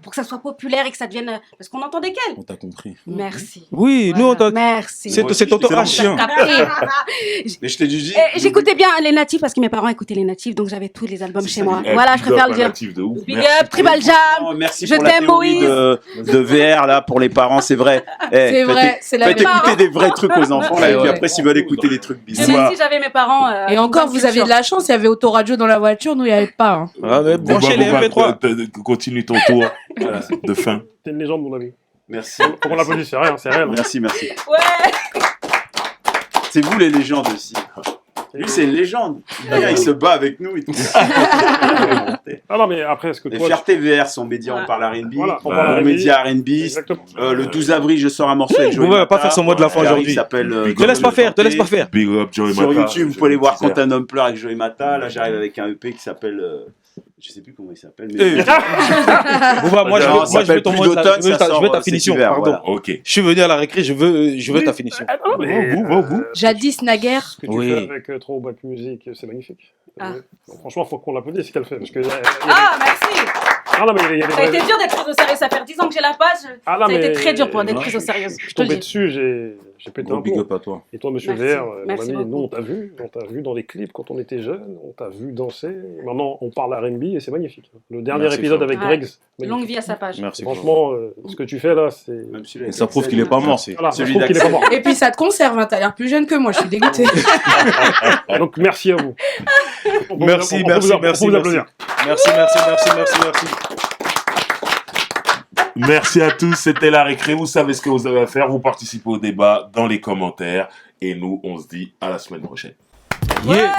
Pour que ça soit populaire et que ça devienne... Parce qu'on entendait qu'elle. On t'a compris. Merci. Oui, nous, on t'a. Merci. C'est tonton C'était H. Mais je t'ai dit. J'écoutais bien les natifs parce que mes parents écoutaient les natifs, donc j'avais tous les albums C'est chez ça, moi. Eh, Voilà, je big up, préfère le un dire. natif de ouf. Big Merci. up, Tribal Jam. Merci Je pour la t'aime, théorie Moïse. de VR là pour les parents, c'est vrai. C'est vrai, c'est la Faites même. écouter des vrais trucs aux enfants là, et puis Ouais. après s'ils veulent écouter des trucs Et bizarres. même si j'avais mes parents. Et encore, vous avez de la chance, il y avait autoradio dans la voiture, nous, il n'y avait pas. Hein. Ah, mais branchez les MP3. Continue ton tour de fin. T'es une légende, mon ami. Merci. Comment on l'applaudit, c'est rien, c'est réel. Merci, merci. Ouais. C'est vous les légendes aussi. Lui c'est une légende. Il se bat avec nous et tout. Ah non, mais après, est-ce que Les toi. Fierté VR, son média, on parle R&B. Voilà, on Bah, parle Mon R&B. média R&B. Exactement. Le 12 avril, je sors un morceau avec Joey Vous va Mata. pas faire son mot de la fin Qui arrive, aujourd'hui. Il s'appelle. Te Te laisse pas faire, te laisse pas faire. Big up, Joey Sur Mata. YouTube, vous pouvez aller voir Quand un homme pleure avec Joey Mata. Là, j'arrive avec un EP qui s'appelle. Je sais plus comment il s'appelle. Mais... Bouba, moi, je Non, veux, ça moi, je veux s'appelle ton Plus mot de d'automne, je veux ça ta, je veux sort ta cet finition, hiver, pardon. voilà. Ok. Je suis venu à la récré, je veux ta finition. Ah non, mais. Jadis, naguère. Ce que tu Oui. fais avec Throwback Music, c'est magnifique. Ah. Franchement, il faut qu'on l'applaudisse ce qu'elle fait. Parce que, Ah, merci. Ah non, mais il y a des Ça a vrais- été dur d'être pris au sérieux. Ça fait 10 ans que j'ai la page. Ah non, Ça a été mais- très dur pour d'être Ouais. prise au sérieux. Je Je suis te le tombé dis. dessus, j'ai pété Gros un big plomb. up à toi. Et toi, monsieur Merci. VR, mon Merci ami, beaucoup. nous, on t'a vu dans les clips quand on était jeunes, on t'a vu danser. Maintenant, on parle R&B et c'est magnifique. Le dernier Merci, épisode frère. avec Ouais. Greg, Longue magnifique. vie à sa page. Merci. Franchement, ce que tu fais là, c'est... Même celui-là, Et ça prouve qu'il est pas mort. Voilà, je Celui trouve qu'il est pas mort. Et puis ça te conserve, hein, t'as l'air plus jeune que moi, je suis dégoûtée. Donc, merci à vous. On peut Merci, vous- on peut merci, vous- on peut merci, vous merci. applaudir. Merci, merci, merci, merci, merci. Merci à tous, c'était la récré. Vous savez ce que vous avez à faire. Vous participez au débat dans les commentaires. Et nous, on se dit à la semaine prochaine. Yeah.